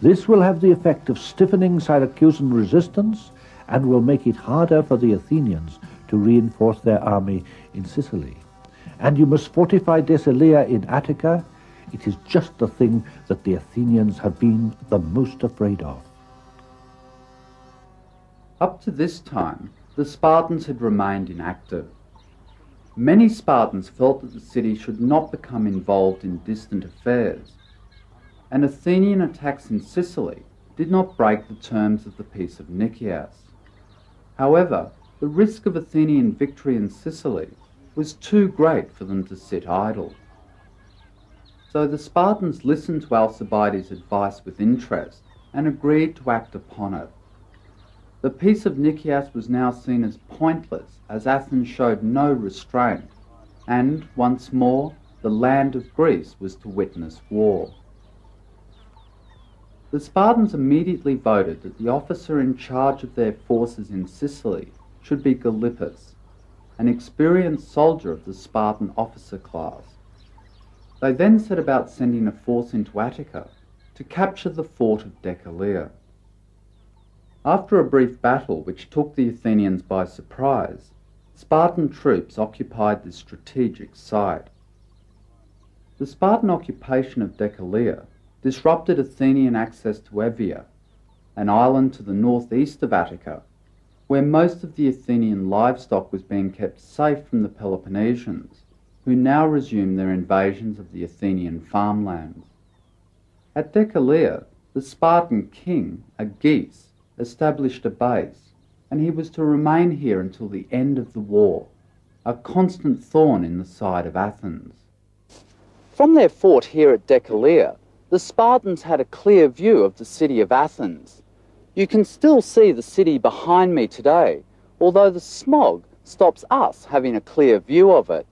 This will have the effect of stiffening Syracusan resistance and will make it harder for the Athenians to reinforce their army in Sicily. And you must fortify Decelea in Attica. It is just the thing that the Athenians have been the most afraid of. Up to this time, the Spartans had remained inactive. Many Spartans felt that the city should not become involved in distant affairs, and Athenian attacks in Sicily did not break the terms of the Peace of Nicias. However, the risk of Athenian victory in Sicily was too great for them to sit idle. So the Spartans listened to Alcibiades' advice with interest and agreed to act upon it. The Peace of Nicias was now seen as pointless, as Athens showed no restraint, and, once more, the land of Greece was to witness war. The Spartans immediately voted that the officer in charge of their forces in Sicily should be Gylippus, an experienced soldier of the Spartan officer class. They then set about sending a force into Attica to capture the fort of Decelea. After a brief battle which took the Athenians by surprise, Spartan troops occupied this strategic site. The Spartan occupation of Decelea disrupted Athenian access to Evia, an island to the northeast of Attica, where most of the Athenian livestock was being kept safe from the Peloponnesians, who now resumed their invasions of the Athenian farmlands. At Decelea, the Spartan king, Agis, established a base, and he was to remain here until the end of the war, a constant thorn in the side of Athens. From their fort here at Decelea, the Spartans had a clear view of the city of Athens. You can still see the city behind me today, although the smog stops us having a clear view of it.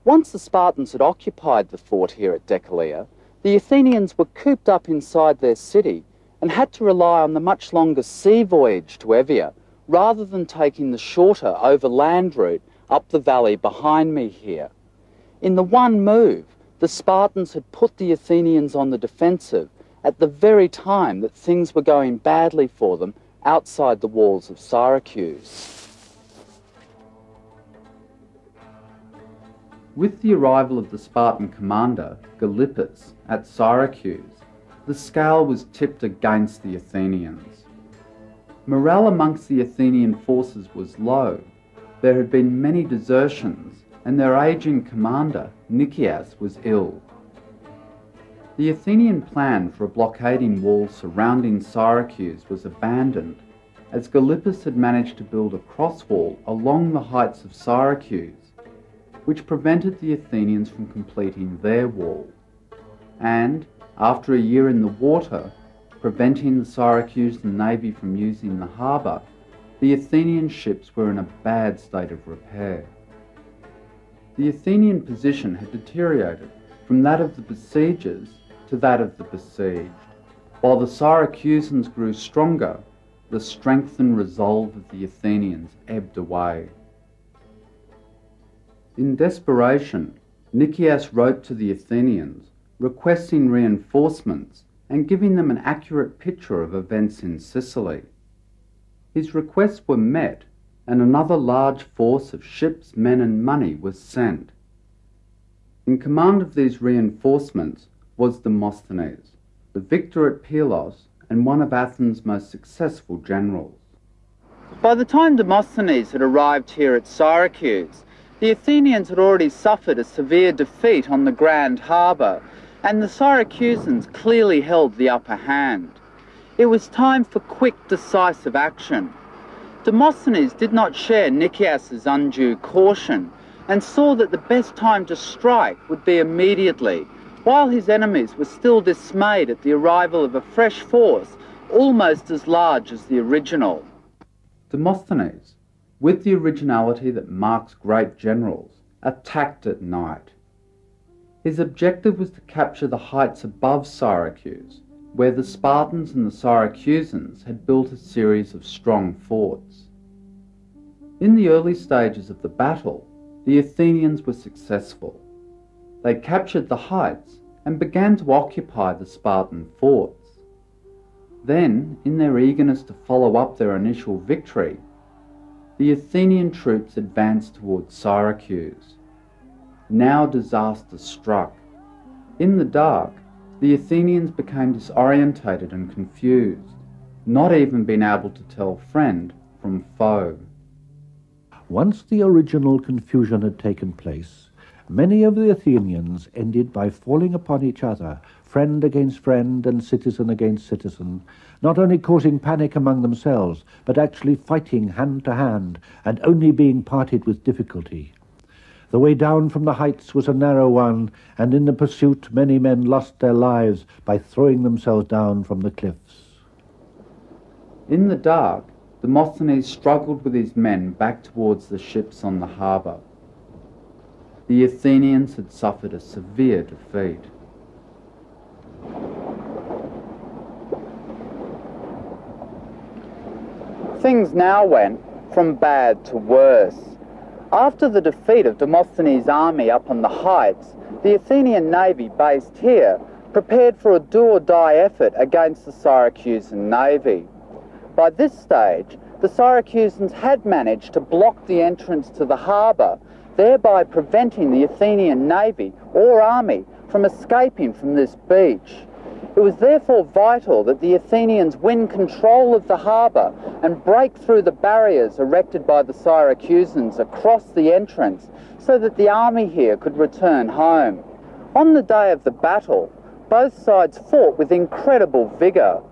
Once the Spartans had occupied the fort here at Decelea, the Athenians were cooped up inside their city and had to rely on the much longer sea voyage to Evia rather than taking the shorter overland route up the valley behind me here. In the one move, the Spartans had put the Athenians on the defensive at the very time that things were going badly for them outside the walls of Syracuse. With the arrival of the Spartan commander, Gylippus, at Syracuse, the scale was tipped against the Athenians. Morale amongst the Athenian forces was low. There had been many desertions, and their aging commander, Nicias, was ill. The Athenian plan for a blockading wall surrounding Syracuse was abandoned, as Gylippus had managed to build a crosswall along the heights of Syracuse, which prevented the Athenians from completing their wall. And, after a year in the water, preventing the Syracusan navy from using the harbour, the Athenian ships were in a bad state of repair. The Athenian position had deteriorated from that of the besiegers to that of the besieged. While the Syracusans grew stronger, the strength and resolve of the Athenians ebbed away. In desperation, Nicias wrote to the Athenians, requesting reinforcements and giving them an accurate picture of events in Sicily. His requests were met, and another large force of ships, men and money was sent. In command of these reinforcements was Demosthenes, the victor at Pylos and one of Athens' most successful generals. By the time Demosthenes had arrived here at Syracuse, the Athenians had already suffered a severe defeat on the Grand Harbour, and the Syracusans clearly held the upper hand. It was time for quick, decisive action. Demosthenes did not share Nicias's undue caution and saw that the best time to strike would be immediately, while his enemies were still dismayed at the arrival of a fresh force almost as large as the original. Demosthenes, with the originality that marks great generals, attacked at night. His objective was to capture the heights above Syracuse, where the Spartans and the Syracusans had built a series of strong forts. In the early stages of the battle, the Athenians were successful. They captured the heights and began to occupy the Spartan forts. Then, in their eagerness to follow up their initial victory, the Athenian troops advanced towards Syracuse. Now disaster struck. In the dark, the Athenians became disorientated and confused, not even being able to tell friend from foe. Once the original confusion had taken place, many of the Athenians ended by falling upon each other, friend against friend and citizen against citizen, not only causing panic among themselves, but actually fighting hand to hand and only being parted with difficulty. The way down from the heights was a narrow one, and in the pursuit many men lost their lives by throwing themselves down from the cliffs. In the dark, Demosthenes struggled with his men back towards the ships on the harbour. The Athenians had suffered a severe defeat. Things now went from bad to worse. After the defeat of Demosthenes' army up on the heights, the Athenian navy based here prepared for a do-or-die effort against the Syracusan navy. By this stage, the Syracusans had managed to block the entrance to the harbour, thereby preventing the Athenian navy or army from escaping from this beach. It was therefore vital that the Athenians win control of the harbour and break through the barriers erected by the Syracusans across the entrance so that the army here could return home. On the day of the battle, both sides fought with incredible vigour.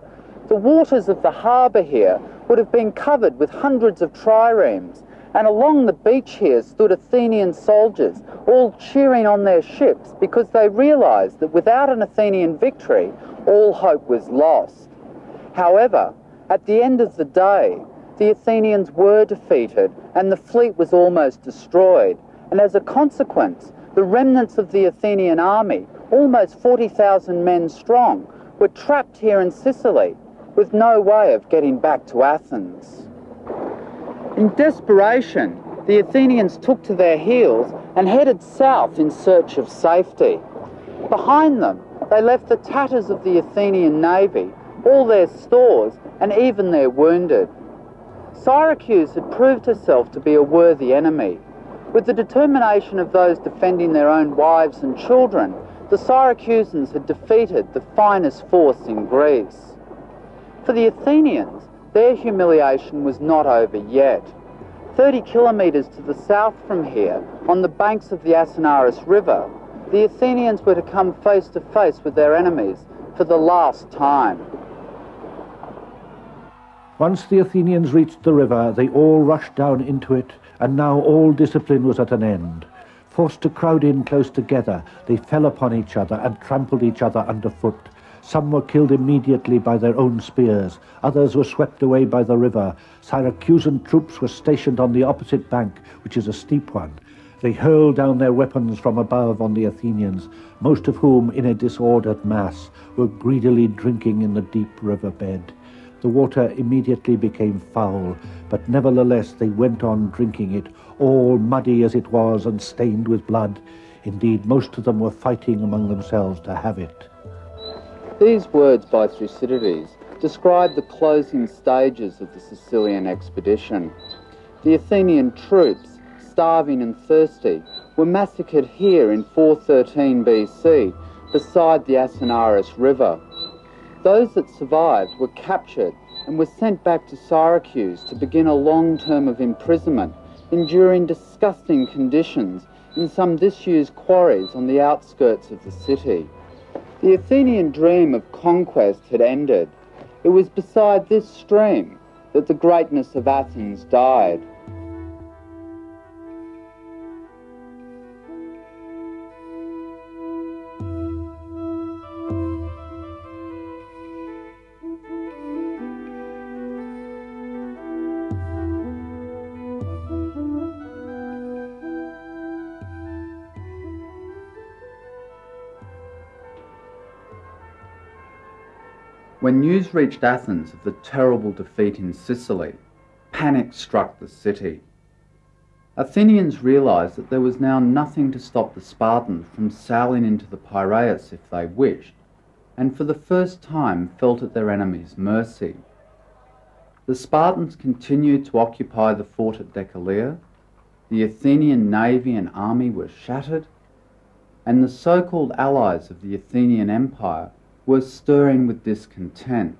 The waters of the harbour here would have been covered with hundreds of triremes, and along the beach here stood Athenian soldiers, all cheering on their ships because they realised that without an Athenian victory, all hope was lost. However, at the end of the day, the Athenians were defeated and the fleet was almost destroyed, and as a consequence, the remnants of the Athenian army, almost 40,000 men strong, were trapped here in Sicily with no way of getting back to Athens. In desperation, the Athenians took to their heels and headed south in search of safety. Behind them, they left the tatters of the Athenian navy, all their stores, and even their wounded. Syracuse had proved herself to be a worthy enemy. With the determination of those defending their own wives and children, the Syracusans had defeated the finest force in Greece. For the Athenians, their humiliation was not over yet. 30 kilometres to the south from here, on the banks of the Assinarus River, the Athenians were to come face to face with their enemies for the last time. Once the Athenians reached the river, they all rushed down into it, and now all discipline was at an end. Forced to crowd in close together, they fell upon each other and trampled each other underfoot. Some were killed immediately by their own spears, others were swept away by the river. Syracusan troops were stationed on the opposite bank, which is a steep one. They hurled down their weapons from above on the Athenians, most of whom, in a disordered mass, were greedily drinking in the deep riverbed. The water immediately became foul, but nevertheless they went on drinking it, all muddy as it was and stained with blood. Indeed, most of them were fighting among themselves to have it. These words by Thucydides describe the closing stages of the Sicilian Expedition. The Athenian troops, starving and thirsty, were massacred here in 413 BC beside the Assinarus River. Those that survived were captured and were sent back to Syracuse to begin a long term of imprisonment, enduring disgusting conditions in some disused quarries on the outskirts of the city. The Athenian dream of conquest had ended. It was beside this stream that the greatness of Athens died. When news reached Athens of the terrible defeat in Sicily, panic struck the city. Athenians realised that there was now nothing to stop the Spartans from sailing into the Piraeus if they wished, and for the first time felt at their enemies' mercy. The Spartans continued to occupy the fort at Decelea, the Athenian navy and army were shattered, and the so-called allies of the Athenian Empire were stirring with discontent.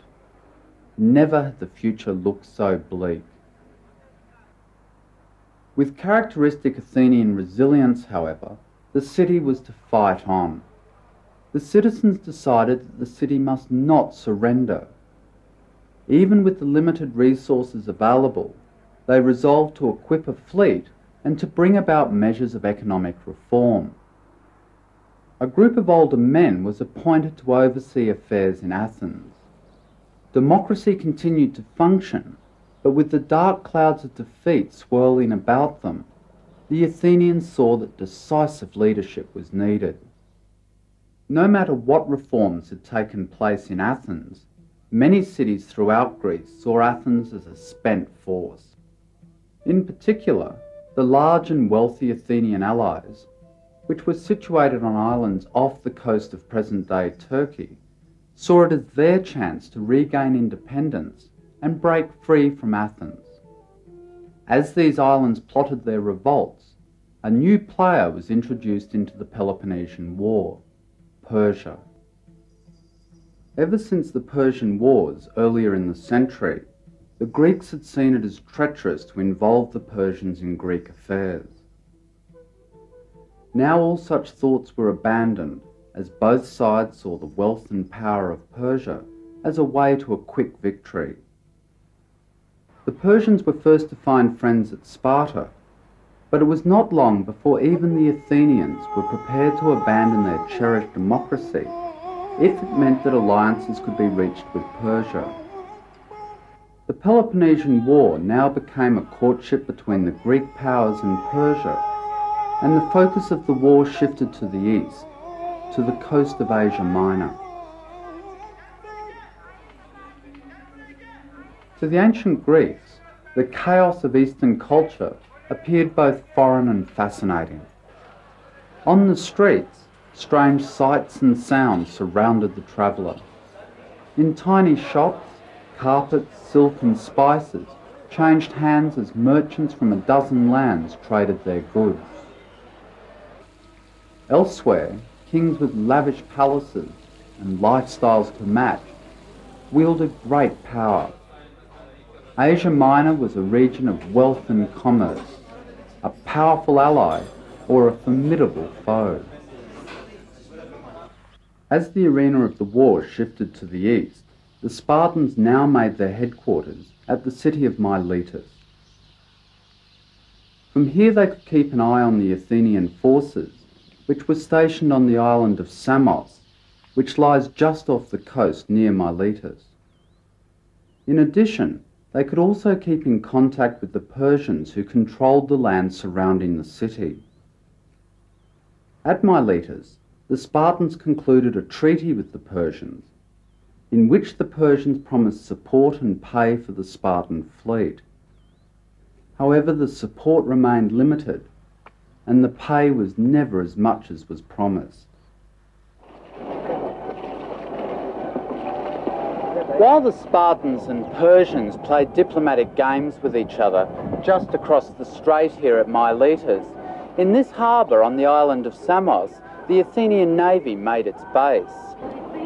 Never had the future looked so bleak. With characteristic Athenian resilience, however, the city was to fight on. The citizens decided that the city must not surrender. Even with the limited resources available, they resolved to equip a fleet and to bring about measures of economic reform. A group of older men was appointed to oversee affairs in Athens. Democracy continued to function, but with the dark clouds of defeat swirling about them, the Athenians saw that decisive leadership was needed. No matter what reforms had taken place in Athens, Many cities throughout Greece saw Athens as a spent force. In particular, the large and wealthy Athenian allies, which were situated on islands off the coast of present-day Turkey, saw it as their chance to regain independence and break free from Athens. As these islands plotted their revolts, a new player was introduced into the Peloponnesian War, Persia. Ever since the Persian Wars earlier in the century, the Greeks had seen it as treacherous to involve the Persians in Greek affairs. Now all such thoughts were abandoned, as both sides saw the wealth and power of Persia as a way to a quick victory. The Persians were first to find friends at Sparta, but it was not long before even the Athenians were prepared to abandon their cherished democracy if it meant that alliances could be reached with Persia. The Peloponnesian War now became a courtship between the Greek powers and Persia, and the focus of the war shifted to the east, to the coast of Asia Minor. To the ancient Greeks, the chaos of Eastern culture appeared both foreign and fascinating. On the streets, strange sights and sounds surrounded the traveller. In tiny shops, carpets, silk and spices changed hands as merchants from a dozen lands traded their goods. Elsewhere, kings with lavish palaces and lifestyles to match wielded great power. Asia Minor was a region of wealth and commerce, a powerful ally or a formidable foe. As the arena of the war shifted to the east, the Spartans now made their headquarters at the city of Miletus. From here they could keep an eye on the Athenian forces, which were stationed on the island of Samos, which lies just off the coast near Miletus. In addition, they could also keep in contact with the Persians who controlled the land surrounding the city. At Miletus, the Spartans concluded a treaty with the Persians, in which the Persians promised support and pay for the Spartan fleet. However, the support remained limited, and the pay was never as much as was promised. While the Spartans and Persians played diplomatic games with each other just across the strait here at Miletus, in this harbour on the island of Samos, the Athenian navy made its base.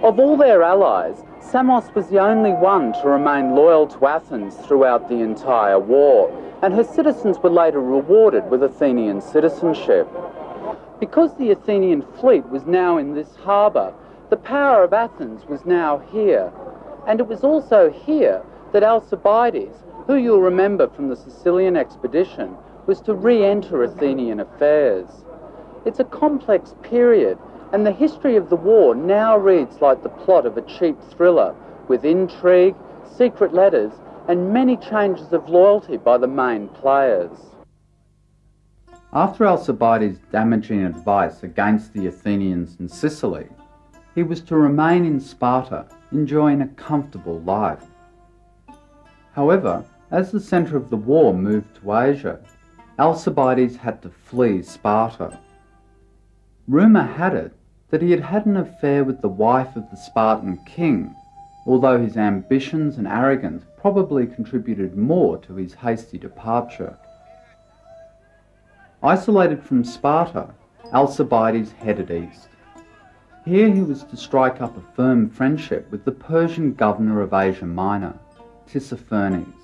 Of all their allies, Samos was the only one to remain loyal to Athens throughout the entire war, and her citizens were later rewarded with Athenian citizenship. Because the Athenian fleet was now in this harbour, the power of Athens was now here, and it was also here that Alcibiades, who you'll remember from the Sicilian Expedition, was to re-enter Athenian affairs. It's a complex period, and the history of the war now reads like the plot of a cheap thriller, with intrigue, secret letters, and many changes of loyalty by the main players. After Alcibiades' damaging advice against the Athenians in Sicily, he was to remain in Sparta, enjoying a comfortable life. However, as the centre of the war moved to Asia, Alcibiades had to flee Sparta. Rumour had it that he had had an affair with the wife of the Spartan king, although his ambitions and arrogance probably contributed more to his hasty departure. Isolated from Sparta, Alcibiades headed east. Here he was to strike up a firm friendship with the Persian governor of Asia Minor, Tissaphernes.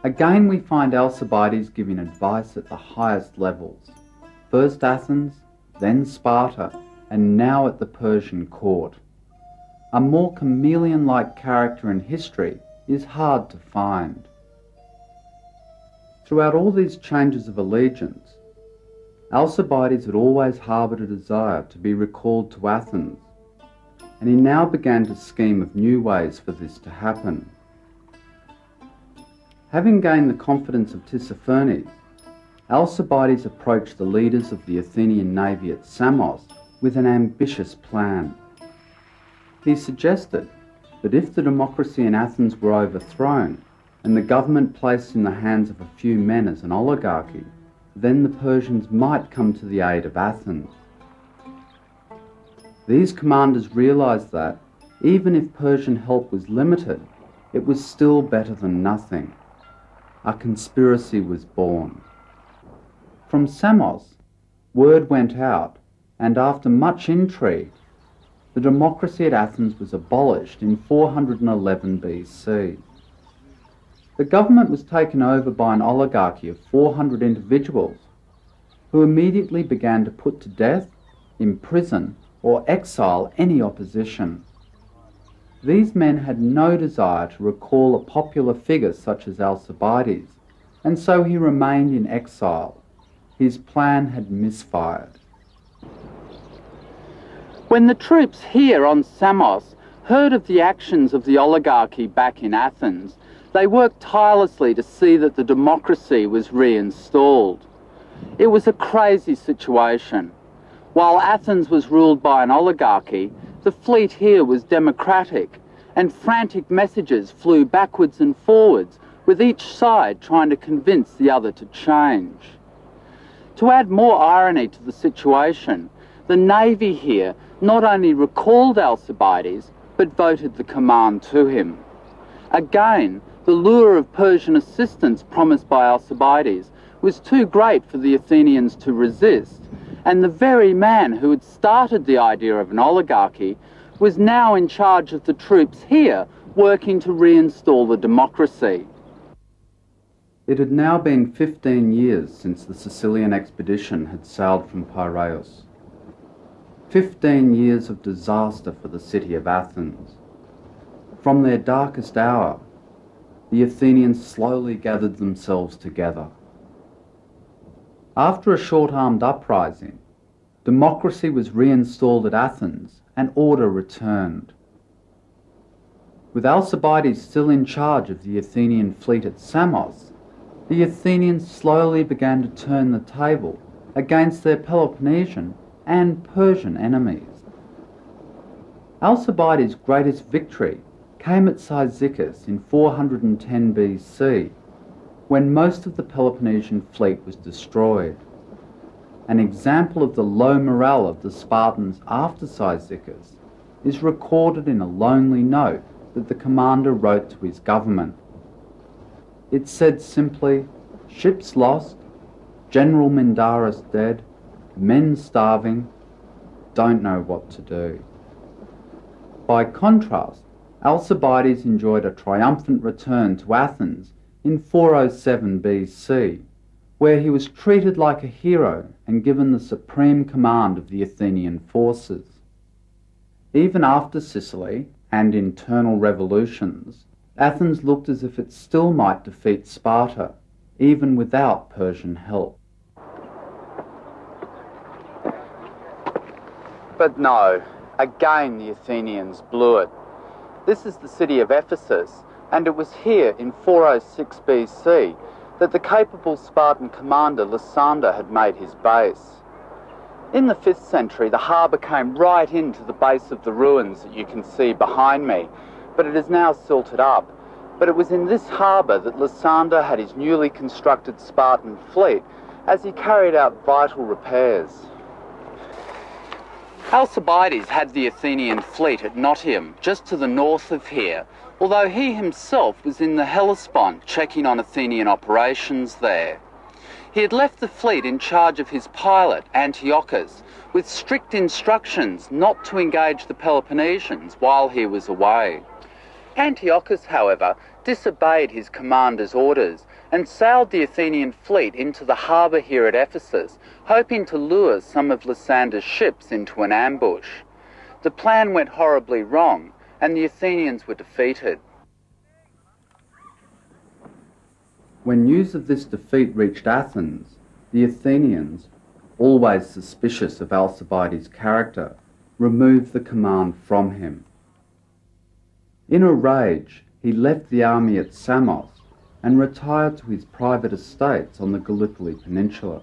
Again we find Alcibiades giving advice at the highest levels, first Athens, then Sparta, and now at the Persian court. A more chameleon-like character in history is hard to find. Throughout all these changes of allegiance, Alcibiades had always harboured a desire to be recalled to Athens, and he now began to scheme of new ways for this to happen. Having gained the confidence of Tissaphernes, Alcibiades approached the leaders of the Athenian navy at Samos with an ambitious plan. He suggested that if the democracy in Athens were overthrown and the government placed in the hands of a few men as an oligarchy, then the Persians might come to the aid of Athens. These commanders realised that, even if Persian help was limited, it was still better than nothing. A conspiracy was born. From Samos, word went out, and after much intrigue, the democracy at Athens was abolished in 411 BC. The government was taken over by an oligarchy of 400 individuals, who immediately began to put to death, imprison, or exile any opposition. These men had no desire to recall a popular figure such as Alcibiades, and so he remained in exile. His plan had misfired. When the troops here on Samos heard of the actions of the oligarchy back in Athens, they worked tirelessly to see that the democracy was reinstalled. It was a crazy situation. While Athens was ruled by an oligarchy, the fleet here was democratic, and frantic messages flew backwards and forwards, with each side trying to convince the other to change. To add more irony to the situation, the navy here not only recalled Alcibiades, but voted the command to him. Again, the lure of Persian assistance promised by Alcibiades was too great for the Athenians to resist, and the very man who had started the idea of an oligarchy was now in charge of the troops here, working to reinstall the democracy. It had now been 15 years since the Sicilian Expedition had sailed from Pylos. 15 years of disaster for the city of Athens. From their darkest hour, the Athenians slowly gathered themselves together. After a short-armed uprising, democracy was reinstalled at Athens and order returned. With Alcibiades still in charge of the Athenian fleet at Samos, the Athenians slowly began to turn the table against their Peloponnesian and Persian enemies. Alcibiades' greatest victory came at Cyzicus in 410 BC, when most of the Peloponnesian fleet was destroyed. An example of the low morale of the Spartans after Cyzicus is recorded in a lonely note that the commander wrote to his government. It said simply, "Ships lost, General Mindarus dead, men starving, don't know what to do." By contrast, Alcibiades enjoyed a triumphant return to Athens in 407 BC, where he was treated like a hero and given the supreme command of the Athenian forces. Even after Sicily and internal revolutions, Athens looked as if it still might defeat Sparta, even without Persian help. But no, again the Athenians blew it. This is the city of Ephesus, and it was here in 406 BC that the capable Spartan commander Lysander had made his base. In the 5th century, the harbour came right into the base of the ruins that you can see behind me, but it is now silted up. But it was in this harbour that Lysander had his newly constructed Spartan fleet as he carried out vital repairs. Alcibiades had the Athenian fleet at Nocias, just to the north of here, although he himself was in the Hellespont checking on Athenian operations there. He had left the fleet in charge of his pilot, Antiochus, with strict instructions not to engage the Peloponnesians while he was away. Antiochus, however, disobeyed his commander's orders and sailed the Athenian fleet into the harbour here at Ephesus, hoping to lure some of Lysander's ships into an ambush. The plan went horribly wrong, and the Athenians were defeated. When news of this defeat reached Athens, the Athenians, always suspicious of Alcibiades' character, removed the command from him. In a rage, he left the army at Samos and retired to his private estates on the Gallipoli Peninsula.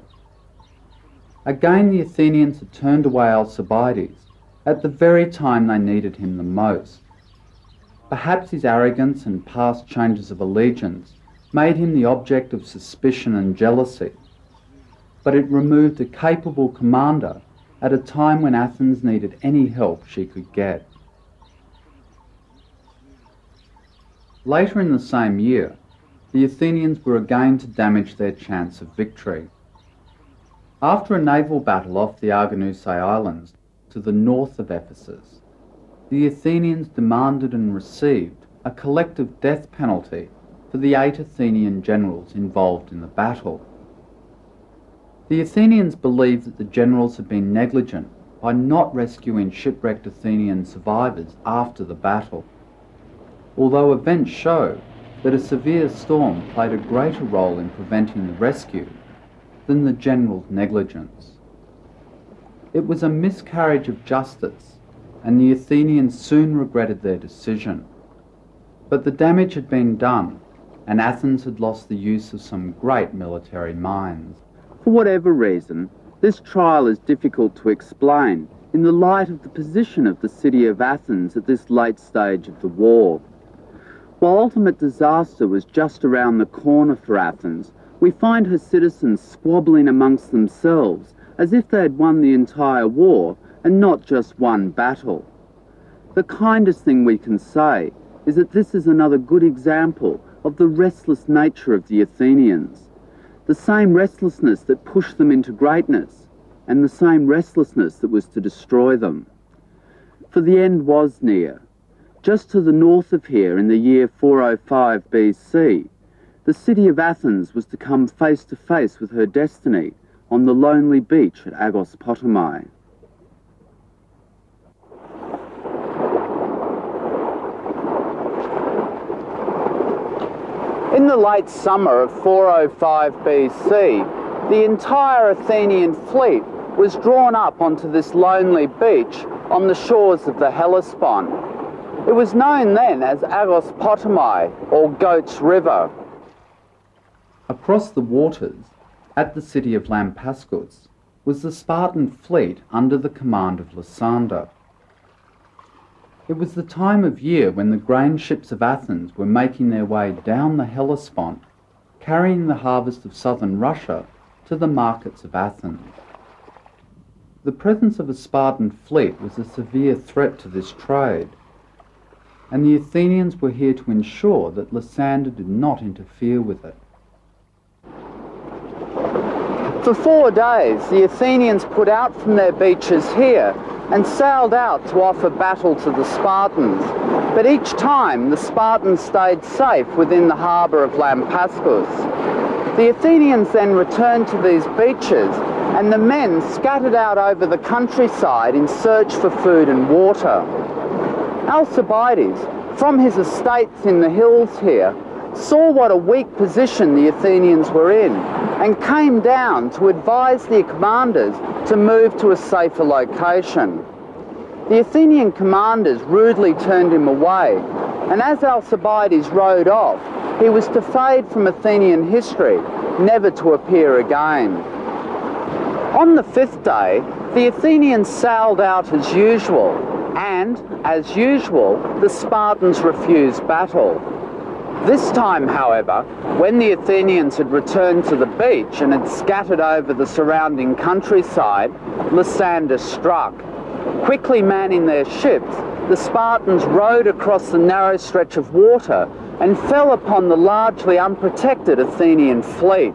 Again, the Athenians had turned away Alcibiades at the very time they needed him the most. Perhaps his arrogance and past changes of allegiance made him the object of suspicion and jealousy, but it removed a capable commander at a time when Athens needed any help she could get. Later in the same year, the Athenians were again to damage their chance of victory. After a naval battle off the Arginusae Islands to the north of Ephesus, the Athenians demanded and received a collective death penalty for the 8 Athenian generals involved in the battle. The Athenians believed that the generals had been negligent by not rescuing shipwrecked Athenian survivors after the battle, although events show that a severe storm played a greater role in preventing the rescue than the general's negligence. It was a miscarriage of justice, and the Athenians soon regretted their decision. But the damage had been done, and Athens had lost the use of some great military minds. For whatever reason, this trial is difficult to explain in the light of the position of the city of Athens at this late stage of the war. While ultimate disaster was just around the corner for Athens, we find her citizens squabbling amongst themselves as if they had won the entire war and not just one battle. The kindest thing we can say is that this is another good example of the restless nature of the Athenians, the same restlessness that pushed them into greatness and the same restlessness that was to destroy them. For the end was near. Just to the north of here, in the year 405 BC, the city of Athens was to come face to face with her destiny on the lonely beach at Aegospotami. In the late summer of 405 BC, the entire Athenian fleet was drawn up onto this lonely beach on the shores of the Hellespont. It was known then as Aegospotami, or Goat's River. Across the waters, at the city of Lampascus, was the Spartan fleet under the command of Lysander. It was the time of year when the grain ships of Athens were making their way down the Hellespont, carrying the harvest of southern Russia to the markets of Athens. The presence of a Spartan fleet was a severe threat to this trade, and the Athenians were here to ensure that Lysander did not interfere with it. For 4 days, the Athenians put out from their beaches here and sailed out to offer battle to the Spartans. But each time, the Spartans stayed safe within the harbour of Lampascus. The Athenians then returned to these beaches, and the men scattered out over the countryside in search for food and water. Alcibiades, from his estates in the hills here, saw what a weak position the Athenians were in and came down to advise the commanders to move to a safer location. The Athenian commanders rudely turned him away, and as Alcibiades rode off, he was to fade from Athenian history, never to appear again. On the 5th day, the Athenians sailed out as usual, and, as usual, the Spartans refused battle. This time, however, when the Athenians had returned to the beach and had scattered over the surrounding countryside, Lysander struck. Quickly manning their ships, the Spartans rowed across the narrow stretch of water and fell upon the largely unprotected Athenian fleet.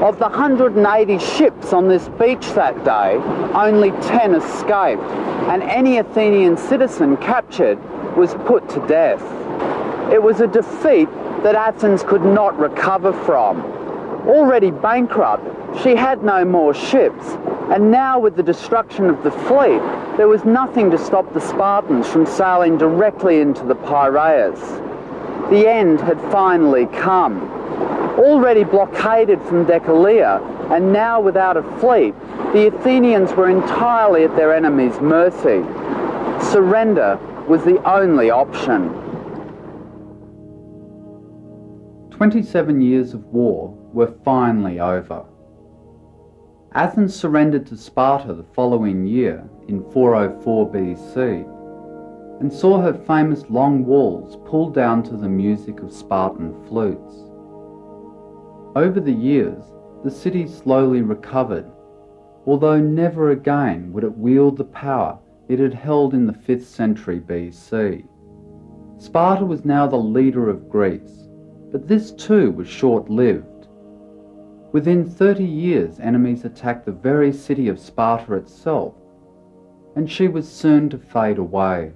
Of the 180 ships on this beach that day, only 10 escaped, and any Athenian citizen captured was put to death. It was a defeat that Athens could not recover from. Already bankrupt, she had no more ships, and now with the destruction of the fleet, there was nothing to stop the Spartans from sailing directly into the Piraeus. The end had finally come. Already blockaded from Decelea, and now without a fleet, the Athenians were entirely at their enemies' mercy. Surrender was the only option. 27 years of war were finally over. Athens surrendered to Sparta the following year, in 404 BC. and saw her famous long walls pulled down to the music of Spartan flutes. Over the years, the city slowly recovered, although never again would it wield the power it had held in the 5th century BC. Sparta was now the leader of Greece, but this too was short-lived. Within 30 years, enemies attacked the very city of Sparta itself, and she was soon to fade away.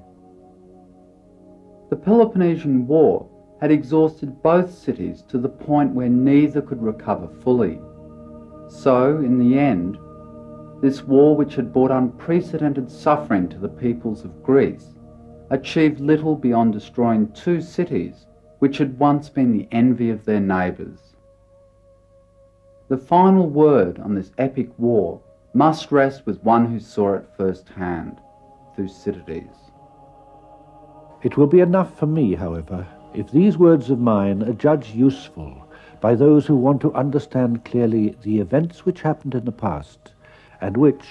The Peloponnesian War had exhausted both cities to the point where neither could recover fully. So, in the end, this war, which had brought unprecedented suffering to the peoples of Greece, achieved little beyond destroying 2 cities which had once been the envy of their neighbours. The final word on this epic war must rest with one who saw it firsthand, Thucydides. It will be enough for me, however, if these words of mine are judged useful by those who want to understand clearly the events which happened in the past, and which,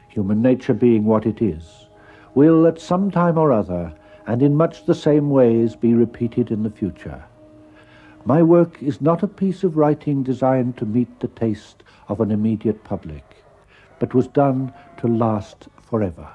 human nature being what it is, will at some time or other, and in much the same ways, be repeated in the future. My work is not a piece of writing designed to meet the taste of an immediate public, but was done to last forever.